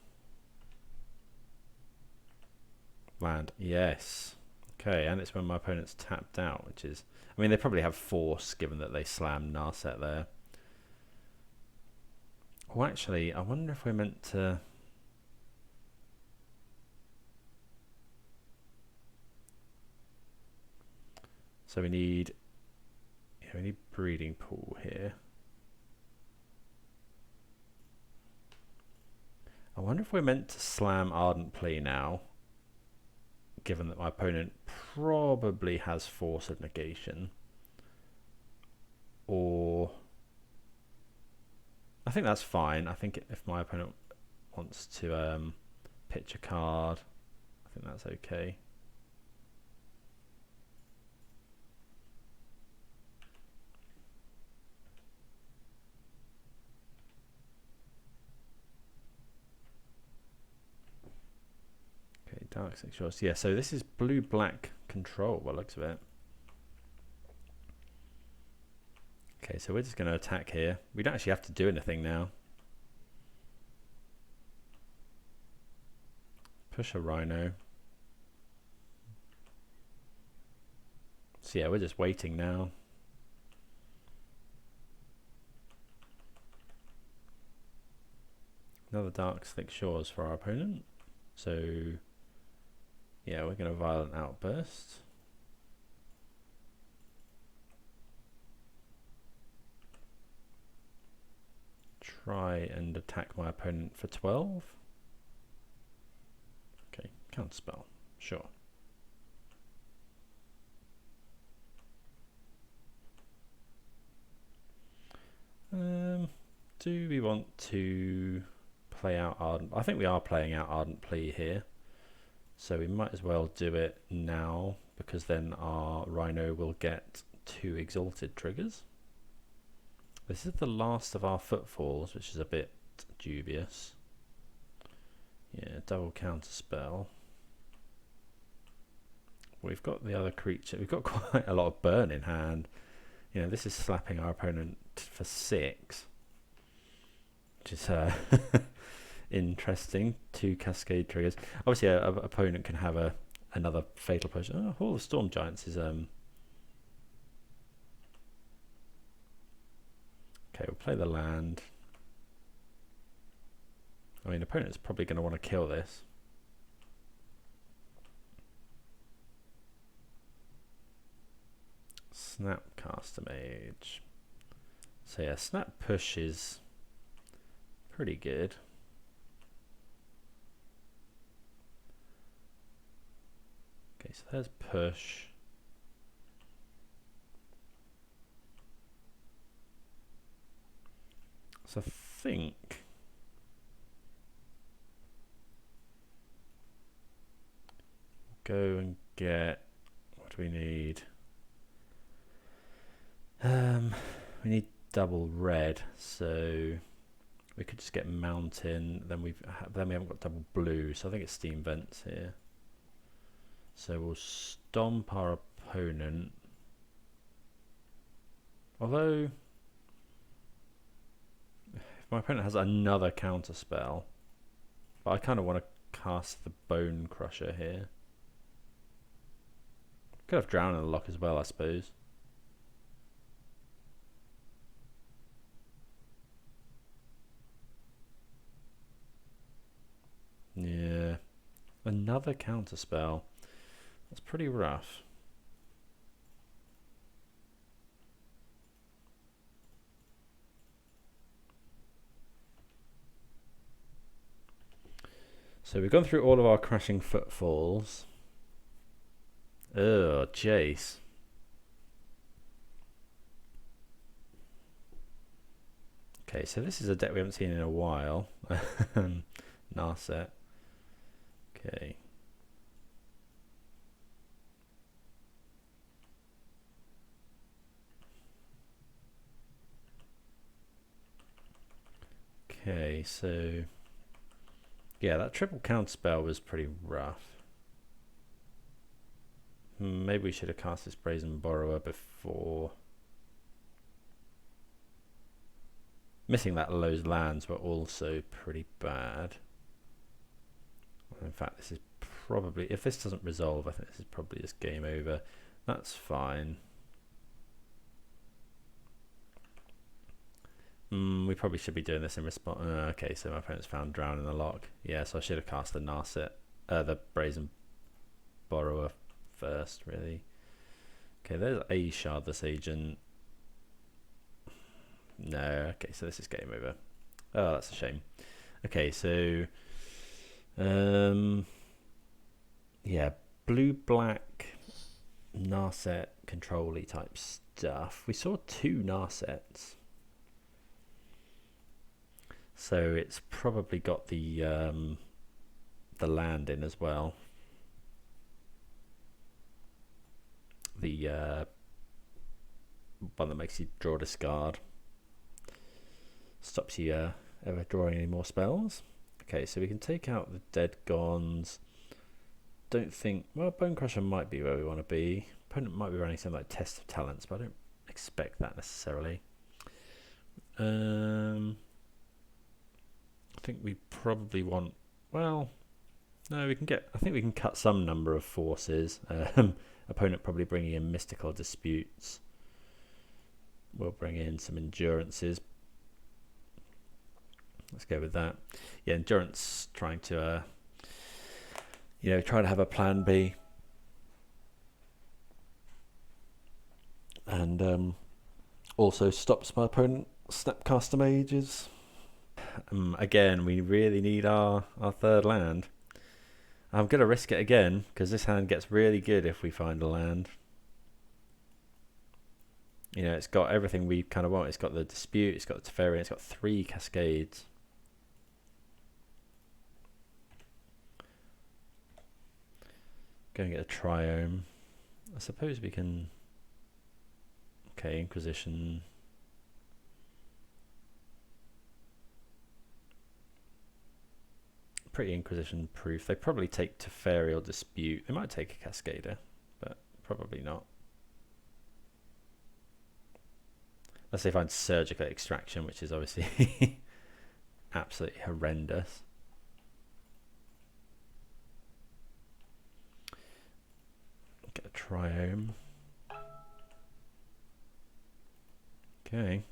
Land. Yes. Okay, and it's when my opponent's tapped out, which is... I mean, they probably have force, given that they slammed Narset there. Oh, actually, I wonder if we're meant to... So we need breeding pool here. I wonder if we're meant to slam Ardent Plea now, given that my opponent probably has force of negation. Or... I think that's fine. I think if my opponent wants to pitch a card, I think that's okay. Okay, Dark Six Shores. Yeah, so this is blue-black control by the looks of it. Okay, so we're just going to attack here. We don't actually have to do anything now. Push a Rhino. So yeah, we're just waiting now. Another Dark Slick Shores for our opponent. So yeah, we're going to Violent Outburst. Try and attack my opponent for 12. Okay, counterspell, sure. Do we want to play out Ardent? I think we are playing out Ardent Plea here. So we might as well do it now, because then our Rhino will get 2 Exalted triggers. This is the last of our Footfalls, which is a bit dubious. Yeah, double counterspell. We've got the other creature. We've got quite a lot of burn in hand. You know, this is slapping our opponent for 6, which is interesting. 2 cascade triggers. Obviously, an opponent can have another fatal push. Oh, Hall of Storm Giants is okay, we'll play the land. I mean, opponent's probably going to want to kill this. Snapcaster Mage. So yeah, Snap Push is pretty good. Okay, so there's push. So I think go and get, what do we need? We need double red, so we could just get mountain. Then we haven't got double blue, so I think it's steam vents here. So we'll stomp our opponent. Although, if my opponent has another counter spell, but I kind of want to cast the Bone Crusher here. Could have Drown in the Lock as well, I suppose. Yeah, another counter spell. That's pretty rough. So we've gone through all of our crashing footfalls. Oh, Jace. Okay, so this is a deck we haven't seen in a while. Narset. Okay. Okay, so yeah, that triple counter spell was pretty rough. Maybe we should have cast this Brazen Borrower before. Missing that Lowe's lands were also pretty bad. In fact, this is probably, if this doesn't resolve, I think this is probably just game over. That's fine. We probably should be doing this in response. Okay, so my opponent's found Drown in the Lock. Yeah, so I should have cast the Narset, the Brazen Borrower first, really. Okay, there's a Shardless Agent. No, okay, so this is game over. Oh, that's a shame. Okay, so yeah, blue-black Narset control-y type stuff. We saw 2 Narsets. So it's probably got the land in as well. The one that makes you draw discard. Stops you ever drawing any more spells. Okay, so we can take out the Dead Gones. Don't think, well, Bone Crusher might be where we want to be. Opponent might be running something like Test of Talents, but I don't expect that necessarily. I think we probably want, well, no, we can get, I think we can cut some number of forces. Opponent probably bringing in Mystical Disputes. We'll bring in some Endurances. Let's go with that. Yeah, Endurance trying to, try to have a plan B. And also stops my opponent Snapcaster Mages. Again, we really need our third land. I'm going to risk it again, because this hand gets really good if we find a land. It's got everything we kind of want. It's got the Dispute, it's got the Teferi, it's got 3 Cascades. Go and get a Triome. I suppose we can... Okay, Inquisition... Pretty Inquisition proof. They probably take Teferi or Dispute. They might take a Cascader, but probably not. Unless they find Surgical Extraction, which is obviously absolutely horrendous. Get a Triome. Okay.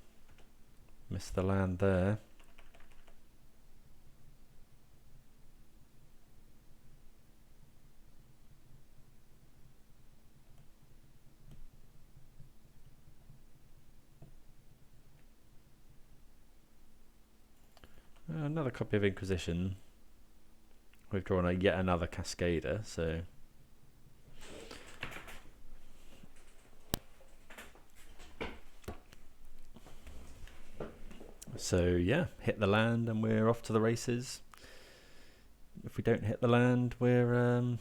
Missed the land there. Another copy of Inquisition. We've drawn yet another Cascader, so yeah, hit the land and we're off to the races. If we don't hit the land, we're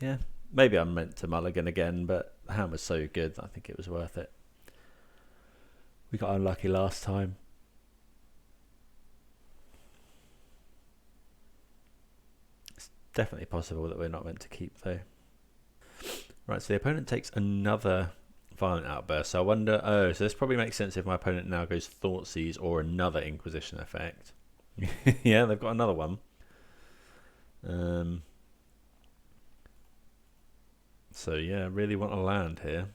Yeah, maybe I'm meant to mulligan again, but the hand was so good I think it was worth it. We got unlucky last time. It's definitely possible that we're not meant to keep though. Right, so the opponent takes another violent outburst. So I wonder, oh, so this probably makes sense if my opponent now goes Thoughtseize or another Inquisition effect. Yeah, they've got another one. So yeah, really want to land here.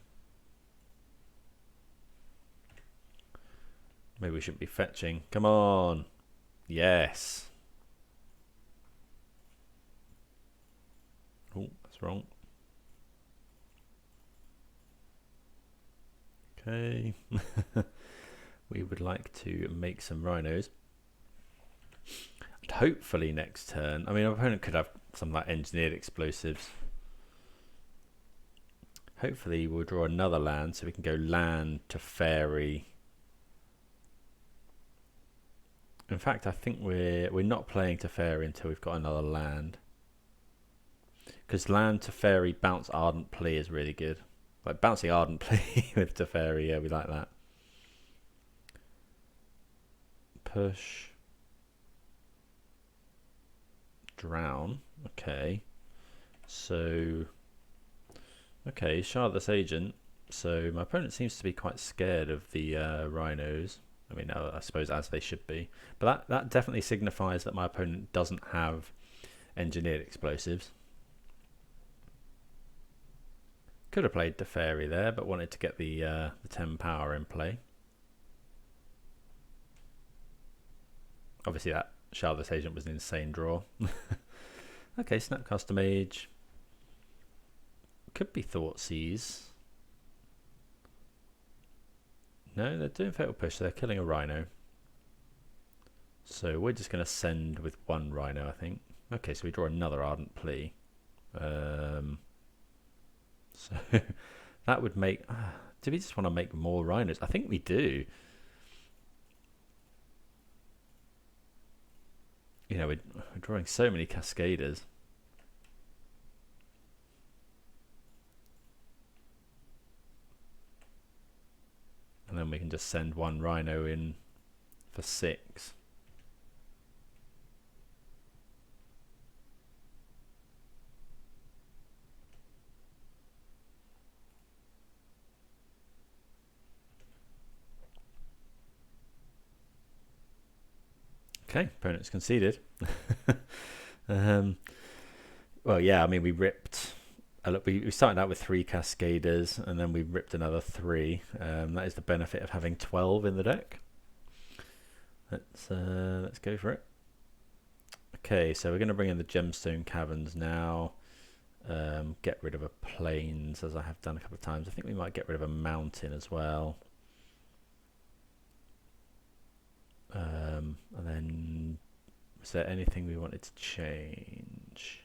Maybe we shouldn't be fetching. Come on. Yes. Oh, that's wrong. Okay. We would like to make some Rhinos. And hopefully next turn, I mean, our opponent could have some like engineered explosives. Hopefully we'll draw another land so we can go land to fairy. In fact, I think we're not playing to fairy until we've got another land. Because land to fairy bounce ardent plea is really good. Like bouncing ardent plea with to fairy, yeah, we like that. Push. Drown. Okay. So okay, Shardless Agent. So my opponent seems to be quite scared of the Rhinos. I mean, I suppose as they should be. But that definitely signifies that my opponent doesn't have engineered explosives. Could have played the fairy there, but wanted to get the 10 power in play. Obviously that Shardless Agent was an insane draw. Okay, Snapcaster Mage. Could be Thoughtseize. No, they're doing Fatal Push, so they're killing a Rhino. So we're just going to send with one Rhino, I think. Okay, so we draw another Ardent Plea. So that would make... do we just want to make more Rhinos? I think we do. You know, we're drawing so many Cascaders. And then we can just send one Rhino in for 6. Okay, opponent's conceded. Well, yeah, I mean, we ripped... we started out with 3 Cascaders, and then we ripped another 3. That is the benefit of having 12 in the deck. Let's go for it. Okay, so we're going to bring in the Gemstone Caverns now. Get rid of a Plains, as I have done a couple of times. I think we might get rid of a Mountain as well. And then, was there anything we wanted to change?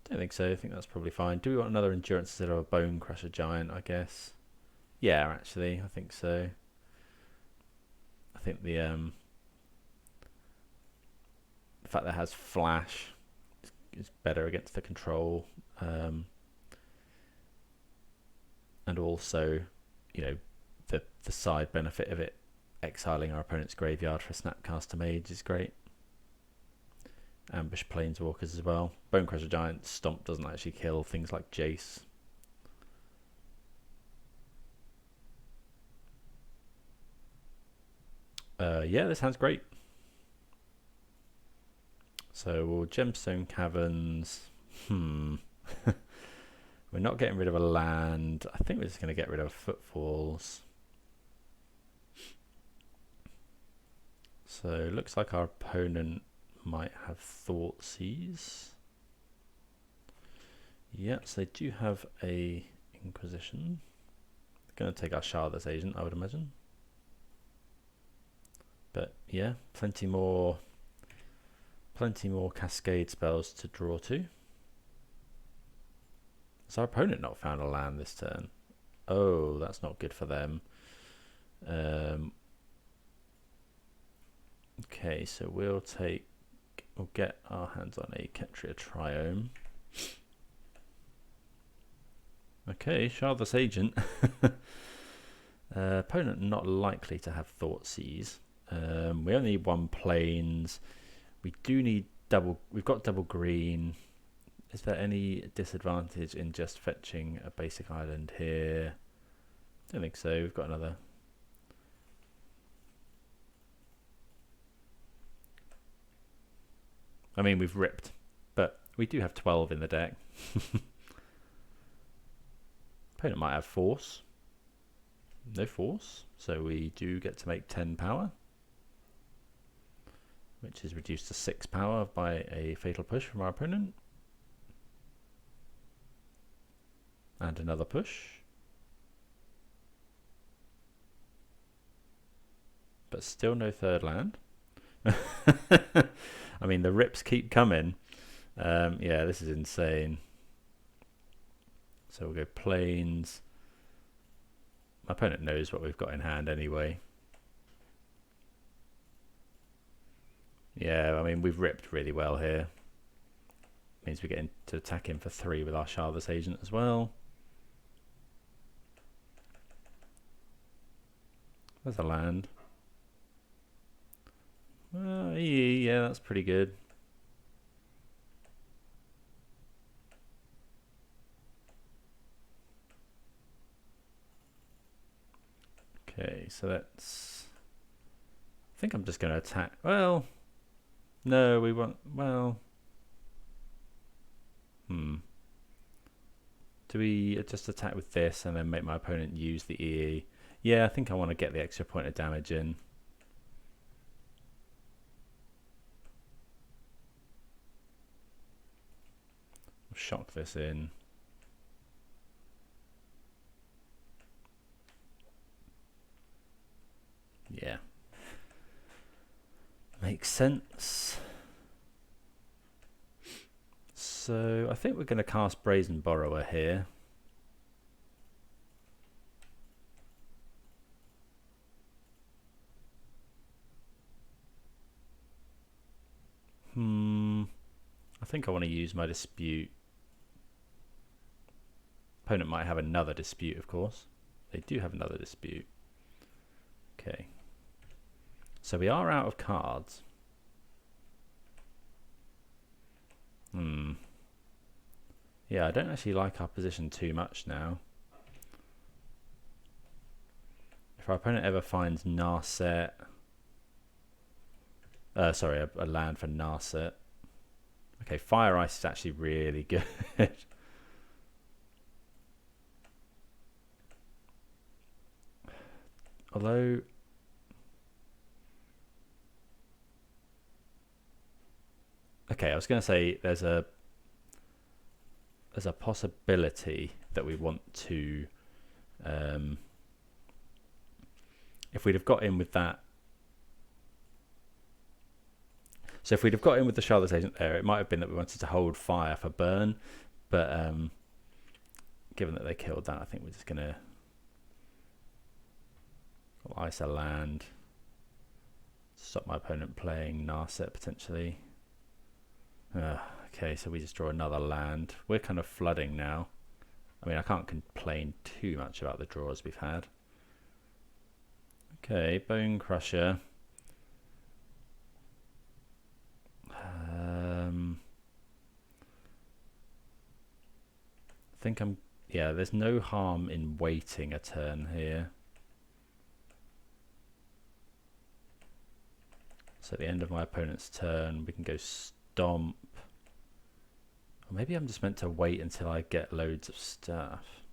Don't think so. I think that's probably fine. Do we want another Endurance instead of a Bone Crusher Giant, I guess? Yeah, actually, I think so. I think the fact that it has Flash is better against the control. And also, you know, the side benefit of it exiling our opponent's graveyard for a Snapcaster Mage is great. Ambush Planeswalkers as well. Bone Crusher Giant Stomp doesn't actually kill things like Jace. Yeah, this hand's great. So we'll Gemstone Caverns. We're not getting rid of a land. I think we're just going to get rid of Footfalls. So it looks like our opponent might have Thoughtseize. Yeah, so they do have a Inquisition. They're going to take our Shardless Agent, I would imagine. But yeah, plenty more Cascade spells to draw to. Has our opponent not found a land this turn? Oh, that's not good for them. Okay, so we'll get our hands on a Ketria Triome. Okay, Shardless Agent. Opponent not likely to have Thoughtseize. We only need 1 plains. We do need double. We've got double green. Is there any disadvantage in just fetching a basic island here? Don't think so. We've got another. I mean, we've ripped, but we do have 12 in the deck. Opponent might have force. No force, so we do get to make 10 power, which is reduced to 6 power by a fatal push from our opponent. And another push. But still no third land. I mean, the rips keep coming. Yeah, this is insane. So we'll go plains. My opponent knows what we've got in hand anyway. Yeah, I mean, we've ripped really well here. Means we get into attack him for 3 with our Shardless Agent as well. There's a land. Yeah, that's pretty good. Okay, so that's... I think I'm just going to attack... Well, no, we want... Well... Do we just attack with this and then make my opponent use the EE? Yeah, I think I want to get the extra point of damage in. I'll shock this in. Yeah. Makes sense. So I think we're going to cast Brazen Borrower here. I think I want to use my dispute. Opponent might have another dispute, of course. They do have another dispute. Okay. So we are out of cards. Yeah, I don't actually like our position too much now. If our opponent ever finds Narset... sorry, a land for Narset. Okay, Fire Ice is actually really good. Although... Okay, I was going to say there's a possibility that we want to... if we'd have got in with that... So if we'd have got in with the Shardless Agent there, it might have been that we wanted to hold fire for burn, but given that they killed that, I think we're just going to ice a land, stop my opponent playing Narset potentially. Okay, so we just draw another land. We're kind of flooding now. I mean, I can't complain too much about the draws we've had. Okay, Bone Crusher. I think I'm... Yeah, there's no harm in waiting a turn here. So at the end of my opponent's turn, we can go Stomp. Or maybe I'm just meant to wait until I get loads of stuff.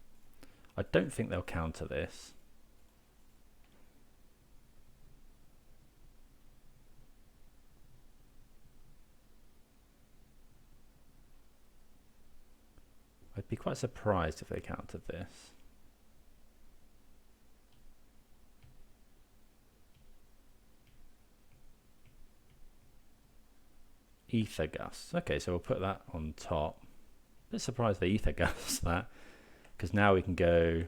I don't think they'll counter this. I'd be quite surprised if they countered this. Ether Gust. Okay, so we'll put that on top. A bit surprised they Ether Gust that, because now we can go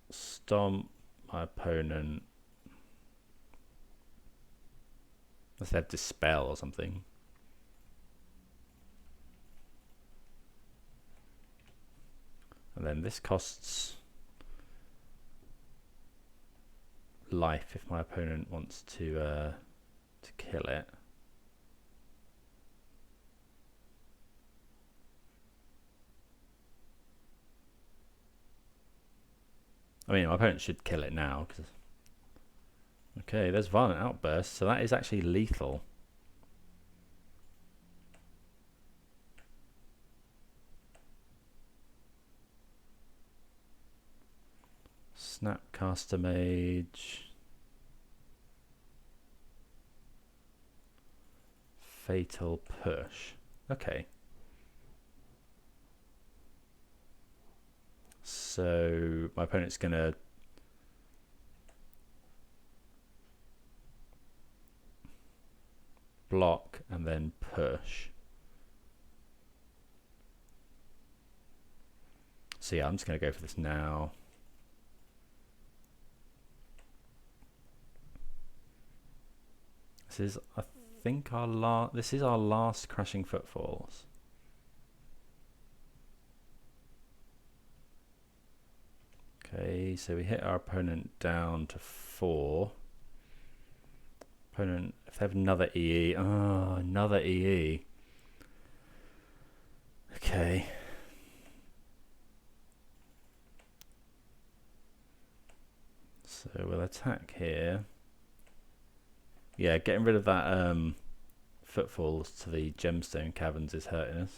Stomp my opponent. Unless they have Dispel or something. And then this costs life if my opponent wants to kill it. I mean, my opponent should kill it now. Okay, there's Violent Outburst, so that is actually lethal. Snapcaster Mage. Fatal Push. Okay. So my opponent's going to block and then push. So yeah, I'm just going to go for this now. This is, I think, this is our last Crashing Footfalls. Okay, so we hit our opponent down to 4. Opponent, if they have another EE, oh, another EE. Okay. So we'll attack here. Yeah, getting rid of that Footfalls to the Gemstone Caverns is hurting us.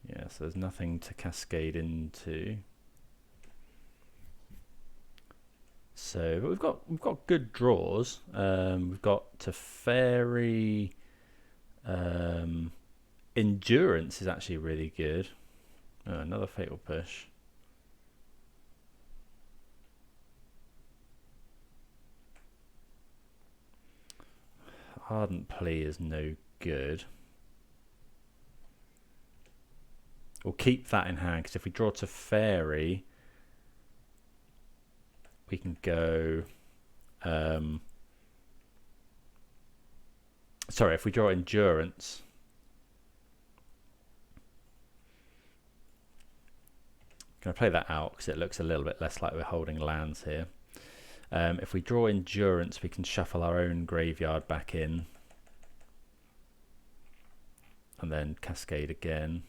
Yeah, so there's nothing to cascade into. So but we've got good draws. We've got Teferi. Endurance is actually really good. Oh, another Fatal Push. Ardent Plea is no good. We'll keep that in hand, because if we draw Teferi, we can go... sorry, if we draw Endurance... I'm going to play that out, because it looks a little bit less like we're holding lands here. If we draw Endurance, we can shuffle our own graveyard back in. And then cascade again.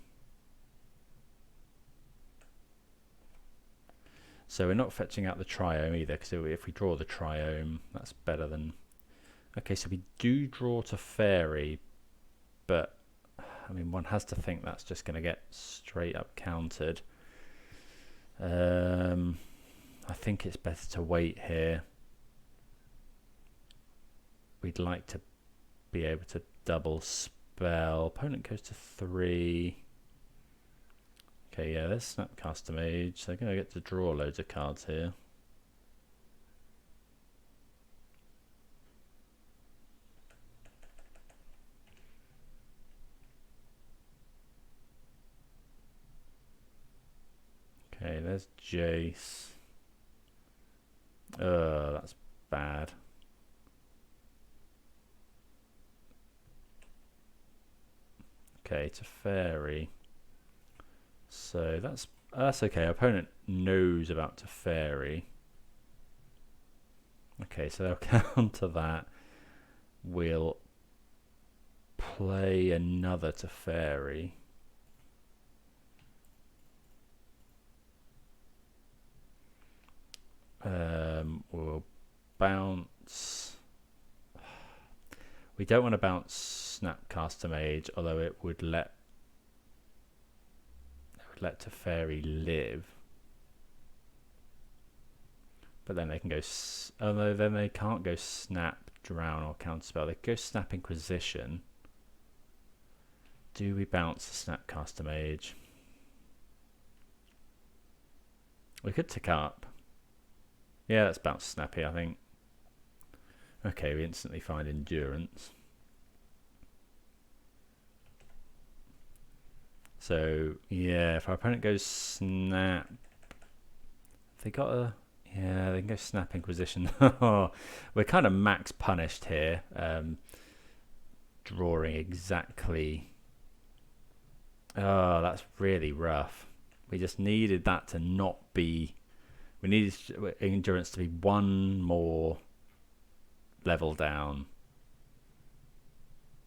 So we're not fetching out the Triome either, because if we draw the Triome, that's better than... Okay, so we do draw Teferi, but I mean, one has to think that's just going to get straight up countered. I think it's better to wait here. We'd like to be able to double spell. Opponent goes to 3. Okay, yeah, there's Snapcaster Mage. They're going to get to draw loads of cards here. Okay, there's Jace. That's bad. Okay, Teferi. So that's okay. Our opponent knows about Teferi. Okay, so they'll counter that. We'll play another Teferi. We'll bounce. We don't want to bounce Snapcaster Mage, although it would let Teferi live. But then they can go. Although then they can't go Snap, Drown, or Counterspell. They can go Snap Inquisition. Do we bounce the Snapcaster Mage? We could tick up. Yeah, let's bounce Snappy, I think. Okay, we instantly find Endurance. So, yeah, if our opponent goes Snap... They got a... Yeah, they can go Snap Inquisition. We're kind of max punished here. Drawing exactly Oh, that's really rough. We just needed that to not be... We needed endurance to be one more level down.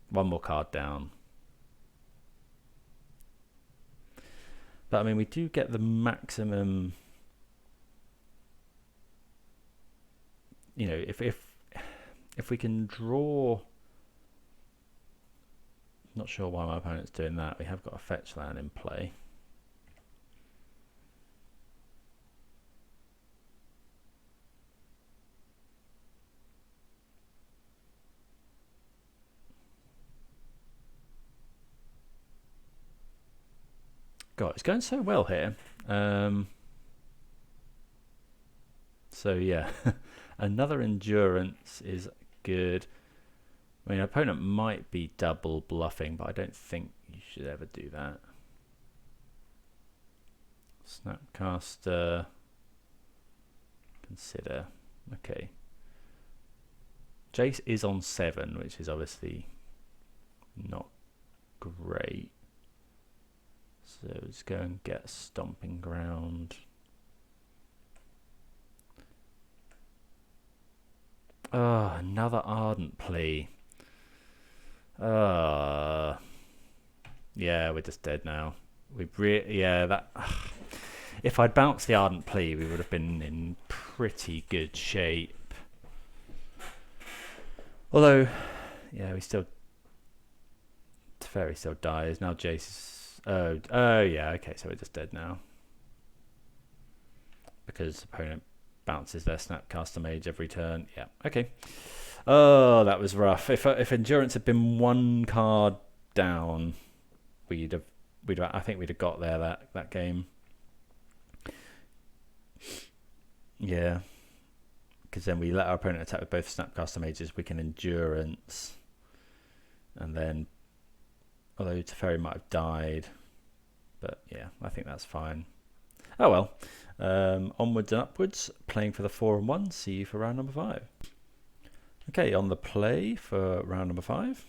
One more card down. But I mean, we do get the maximum... You know, if we can draw... Not sure why my opponent's doing that. We have got a fetch land in play. God, it's going so well here. So yeah, another endurance is good. I mean, an opponent might be double bluffing, but I don't think you should ever do that. Snapcaster. Consider. Okay. Jace is on 7, which is obviously not great. So let's go and get Stomping Ground. Oh, another Ardent Plea. Yeah, we're just dead now. Yeah, that. If I'd bounced the Ardent Plea, we would have been in pretty good shape. Although, yeah, we still. Teferi still dies. Now Jace is... Oh, yeah, okay, so we're just dead now. Because opponent bounces their Snapcaster Mage every turn. Yeah, okay. Oh, that was rough. If Endurance had been one card down, I think we'd have got there that game. Yeah. Because then we let our opponent attack with both Snapcaster Mages, we can Endurance. And then, although Teferi might have died, but yeah, I think that's fine. Oh well. Onwards and upwards, playing for the 4 and 1. See you for round number 5. Okay, on the play for round number 5.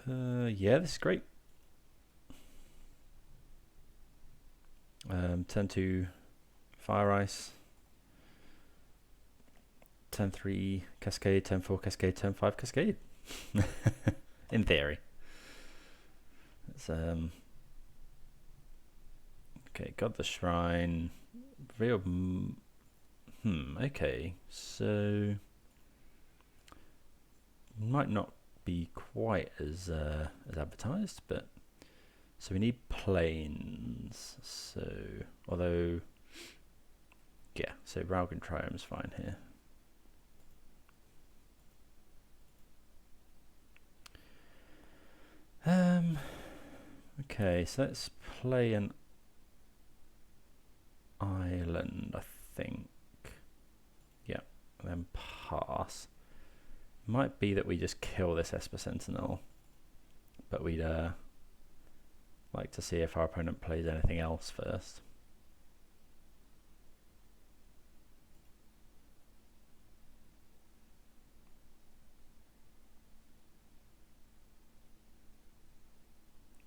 Yeah, this is great. Turn 2 Fire Ice. Turn 3 Cascade, turn 4 Cascade, turn 5 Cascade. In theory. It's, okay, got the Shrine. Real. Okay, so might not be quite as advertised, but so we need planes. So although, yeah, so Ralgan Triumph's fine here. Okay, so let's play an island, I think. Yeah, and then pass. Might be that we just kill this Esper Sentinel, but we'd like to see if our opponent plays anything else first.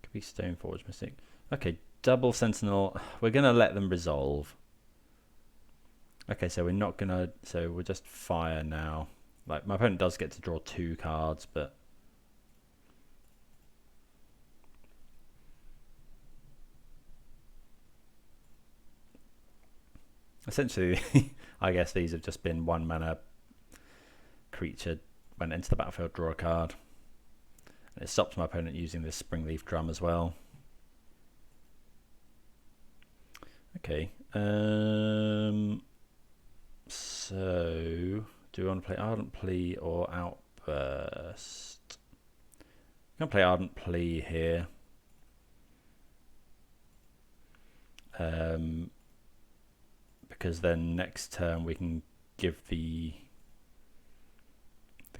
Could be Stoneforge Mystic. Okay, double Sentinel. We're going to let them resolve. Okay, so we're not going to... So we'll just fire now. Like, my opponent does get to draw 2 cards, but... Essentially, I guess these have just been 1 mana creature, went into the battlefield, draw a card. And it stops my opponent using this Springleaf Drum as well. Okay. So, do we want to play Ardent Plea or Outburst? I'm going to play Ardent Plea here. Because then next turn we can give the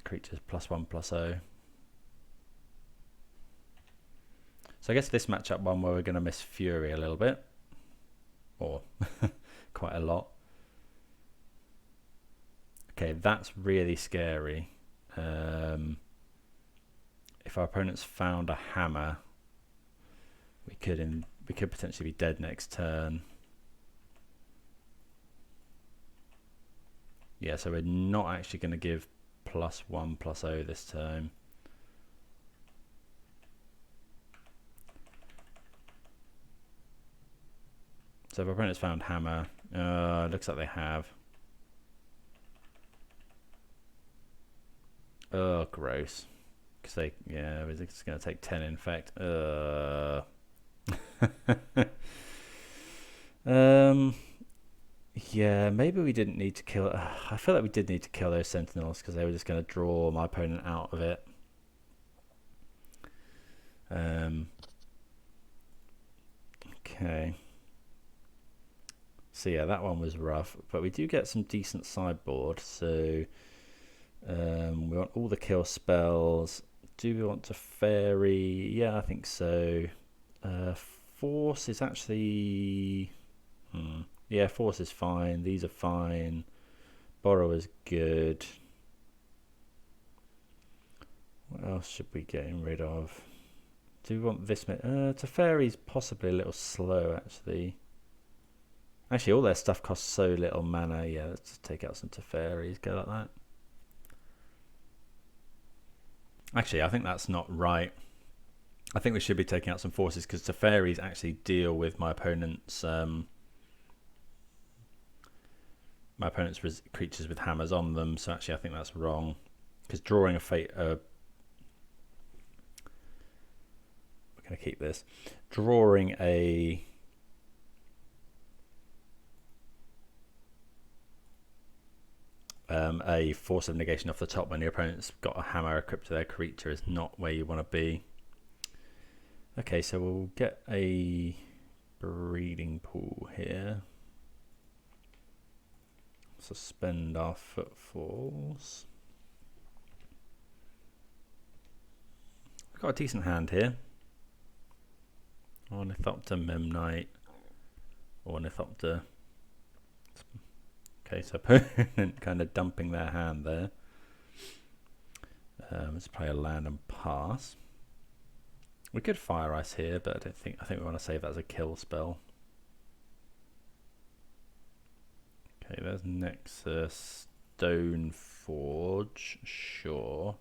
creatures +1/+0. So I guess this matchup one where we're going to miss Fury a little bit, or quite a lot. Okay, that's really scary. If our opponent's found a hammer, we could potentially be dead next turn. Yeah, so we're not actually going to give +1/+0 this time. So if our opponent's found hammer, looks like they have. Oh, gross. Because it's going to take 10 infect. Yeah, maybe we didn't need to kill. I feel like we did need to kill those sentinels because they were just going to draw my opponent out of it. Okay. So yeah, that one was rough, but we do get some decent sideboard. So we want all the kill spells. Do we want to fairy? Yeah, I think so. Force is actually... Yeah, force is fine. These are fine. Borrow is good. What else should we get rid of? Do we want this? Teferi's possibly a little slow, actually. Actually, all their stuff costs so little mana. Yeah, let's just take out some Teferis. Go like that. Actually, I think that's not right. I think we should be taking out some forces because Teferis actually deal with my opponent's creatures with hammers on them. So actually, I think that's wrong because drawing a fate. We're going to keep this. Drawing a force of negation off the top when your opponent's got a hammer equipped to their creature is not where you want to be. Okay, so we'll get a breeding pool here. Suspend our footfalls. We've got a decent hand here. Ornithopter, Memnite, Ornithopter. Okay, so opponent kind of dumping their hand there. Let's play a land and pass. We could Fire Ice here, but I think we want to save that as a kill spell. Okay, there's Nexus, Stone Forge, sure.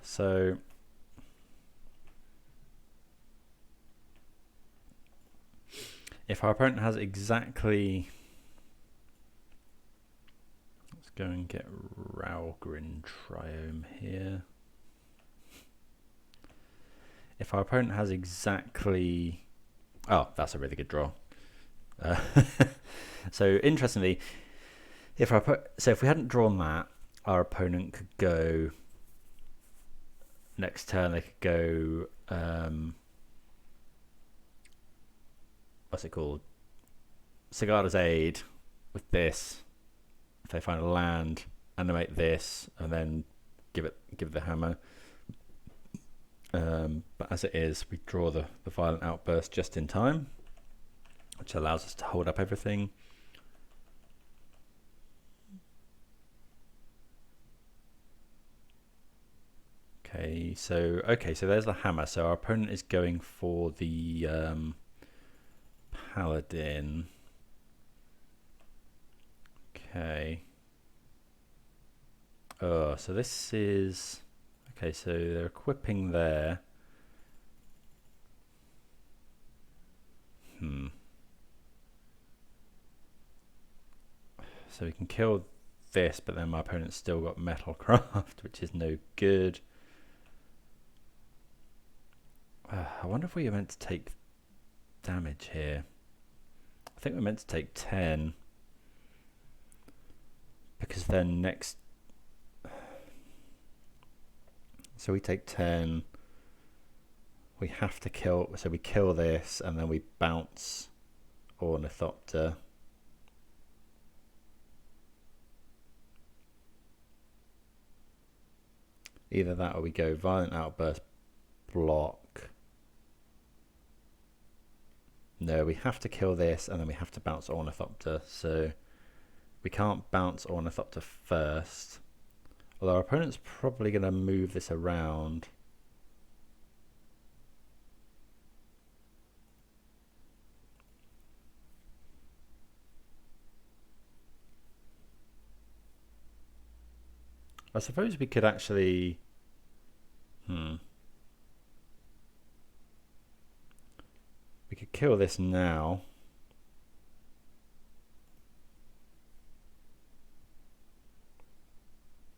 So if our opponent has exactly, let's go and get Ralgrin Triome here. If our opponent has exactly, oh, that's a really good draw. So interestingly, if we hadn't drawn that, our opponent could go next turn. They could go what's it called? Sigarda's Aid with this. If they find a land, animate this, and then give it the hammer. But as it is, we draw the violent outburst just in time, which allows us to hold up everything. Okay, so there's the hammer. So our opponent is going for the paladin. Okay. Oh, so this is okay. So they're equipping there. So we can kill this, but then my opponent's still got Metalcraft, which is no good. I wonder if we were meant to take damage here. I think we're meant to take 10. Because then next... So we take 10. We have to kill... So we kill this, and then we bounce Ornithopter. Either that or we go Violent Outburst, block. No, we have to kill this and then we have to bounce Ornithopter. So we can't bounce Ornithopter first. Although our opponent's probably going to move this around. I suppose we could actually... We could kill this now.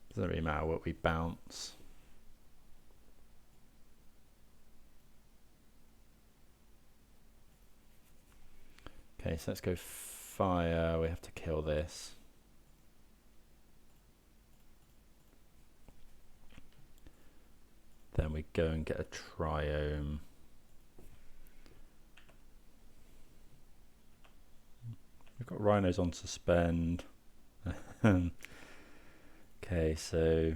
Doesn't really matter what we bounce. Okay, so let's go fire. We have to kill this. Then we go and get a Triome. We've got Rhinos on suspend. Okay, so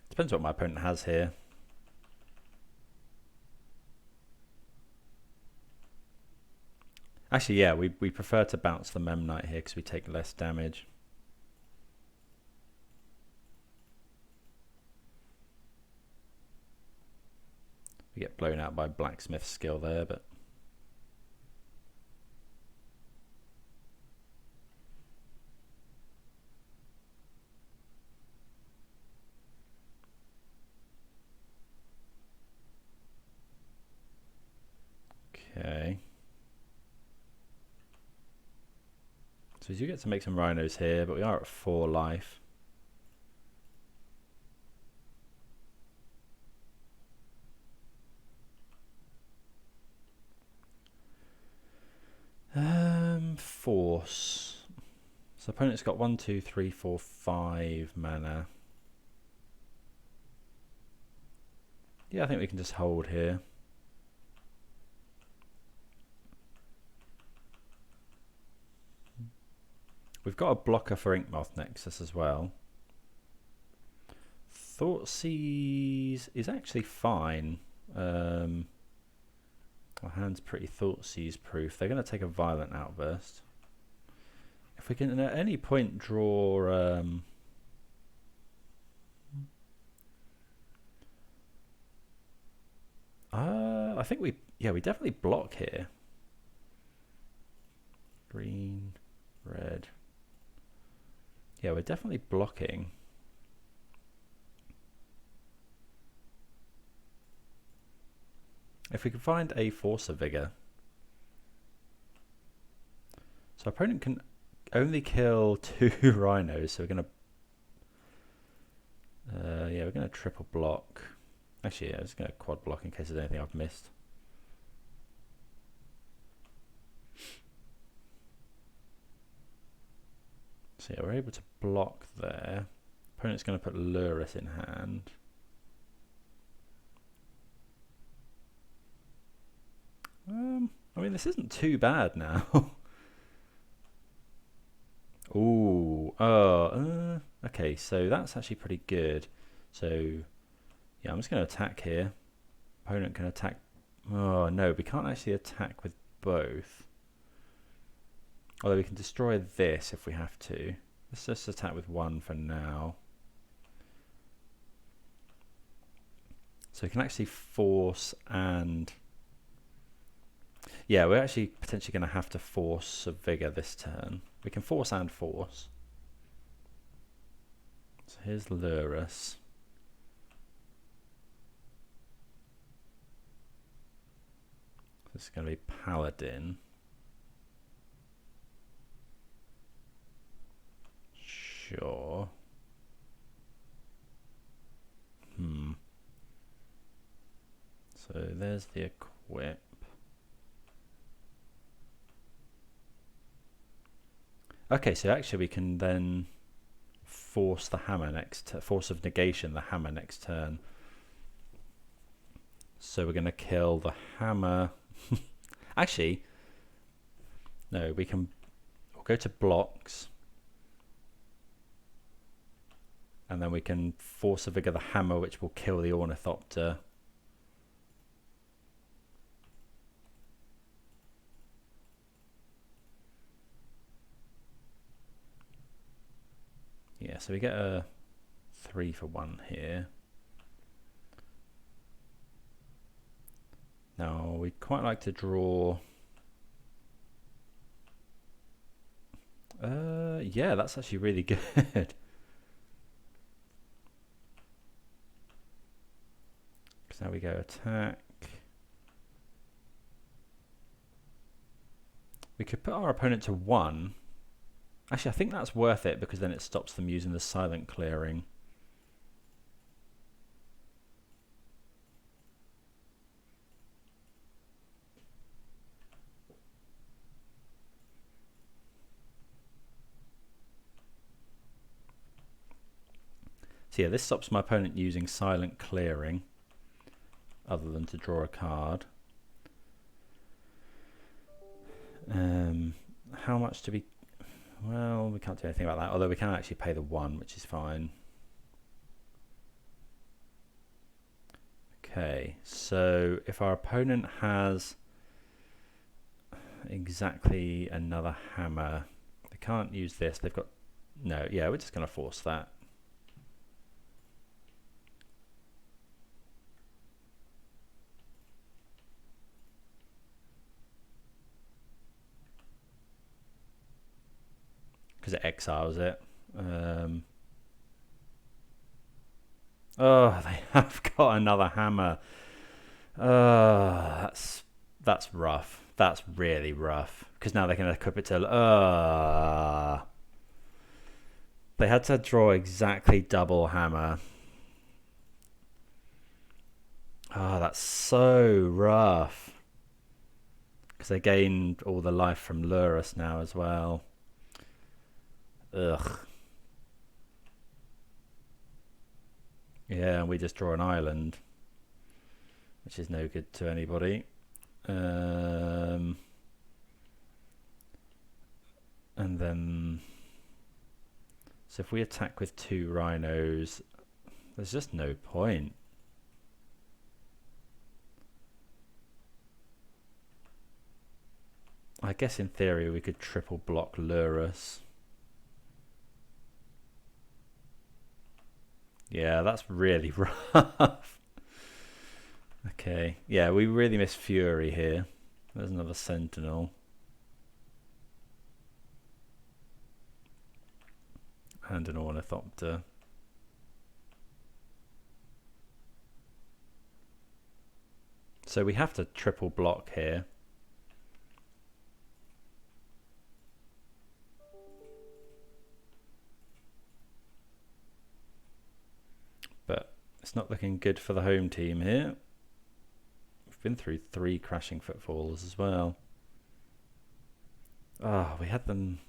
depends what my opponent has here. Actually, yeah, we prefer to bounce the Mem Knight here because we take less damage. We get blown out by Blacksmith's skill there, but okay. So we do get to make some Rhinos here, but we are at 4 life. Force. So opponent's got 1, 2, 3, 4, 5 mana. Yeah, I think we can just hold here. We've got a blocker for Inkmoth Nexus as well. Thoughtseize is actually fine. Our hand's pretty Thoughtseize proof. They're going to take a Violent Outburst. If we can at any point draw... I think we definitely block here. Green, red. Yeah, we're definitely blocking. If we can find a Force of Vigor. So our opponent can only kill 2 Rhinos, so we're gonna we're gonna triple block. Actually, yeah, I'm just gonna quad block in case there's anything I've missed. So yeah, we're able to block there. Opponent's gonna put Lurrus in hand. I mean, this isn't too bad now. Ooh, okay, so that's actually pretty good. So, yeah, I'm just going to attack here. Opponent can attack. Oh, no, we can't actually attack with both. Although we can destroy this if we have to. Let's just attack with one for now. So we can actually force and... Yeah, we're actually potentially going to have to force a Vigor this turn. We can force and force. So here's Lurrus. This is going to be Paladin. Sure. So there's the equip. Okay, so actually we can then force the hammer force of negation the hammer next turn. So we're going to kill the hammer. Actually, no, we'll go to blocks. And then we can force a Vigor the hammer, which will kill the Ornithopter. so we get a 3 for 1 here. Now we'd quite like to draw. Yeah, that's actually really good. So now we go attack. We could put our opponent to 1. Actually, I think that's worth it because then it stops them using the silent clearing. So yeah, this stops my opponent using silent clearing other than to draw a card. How much do we... Well, we can't do anything about that, although we can actually pay the 1, which is fine. Okay, so if our opponent has exactly another hammer, they can't use this, they've got... No, yeah, we're just going to force that. Because it exiles it. Oh, they have got another hammer. That's rough. That's really rough. Because now they can equip it to... They had to draw exactly double hammer. Oh, that's so rough. Because they gained all the life from Lurus now as well. Ugh. Yeah, we just draw an island, which is no good to anybody. And then, so if we attack with 2 rhinos, there's just no point. I guess in theory we could triple block Lurus. Yeah, that's really rough. Okay, yeah, we really miss Fury here. There's another Sentinel. And an Ornithopter. So we have to triple block here. But it's not looking good for the home team here. We've been through 3 crashing footfalls as well. Ah, we had them.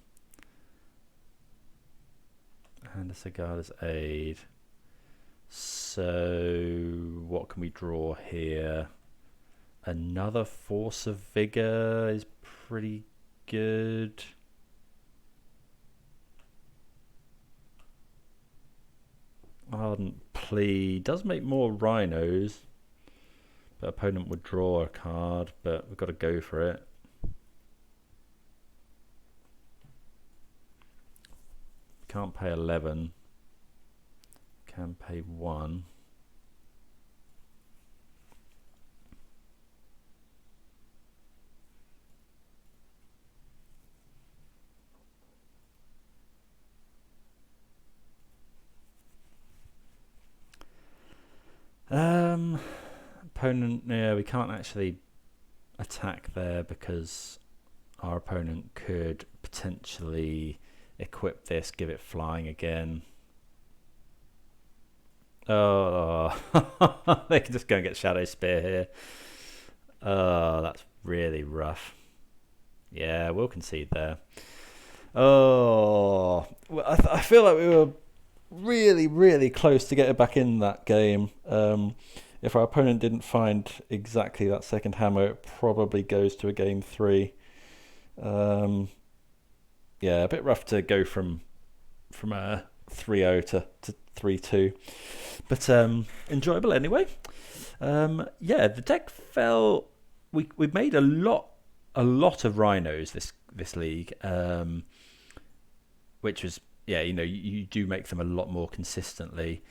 And a Sagada's Aid. So what can we draw here? Another Force of Vigor is pretty good. Ardent Plea does make more rhinos, but opponent would draw a card, but we've got to go for it. Can't pay 11. Can pay 1. Opponent, yeah, we can't actually attack there because our opponent could potentially equip this, give it flying again. Oh, they can just go and get Shadow Spear here. Oh, that's really rough. Yeah, we'll concede there. Oh, well, I feel like we were really, really close to getting back in that game. If our opponent didn't find exactly that second hammer, it probably goes to a game 3. Yeah, a bit rough to go from a 3-0 to 3-2, but enjoyable anyway. Yeah, the deck fell. We made a lot of rhinos this league, which was yeah, you do make them a lot more consistently.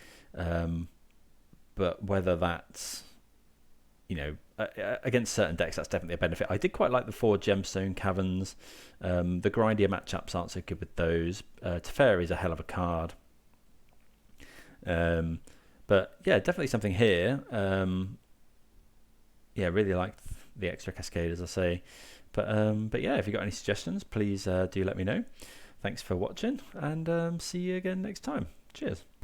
But whether that's, against certain decks, that's definitely a benefit. I did quite like the 4 Gemstone Caverns. The grindier matchups aren't so good with those. Teferi's a hell of a card. But yeah, definitely something here. Yeah, really liked the extra Cascade, as I say. But yeah, if you've got any suggestions, please do let me know. Thanks for watching, and see you again next time. Cheers.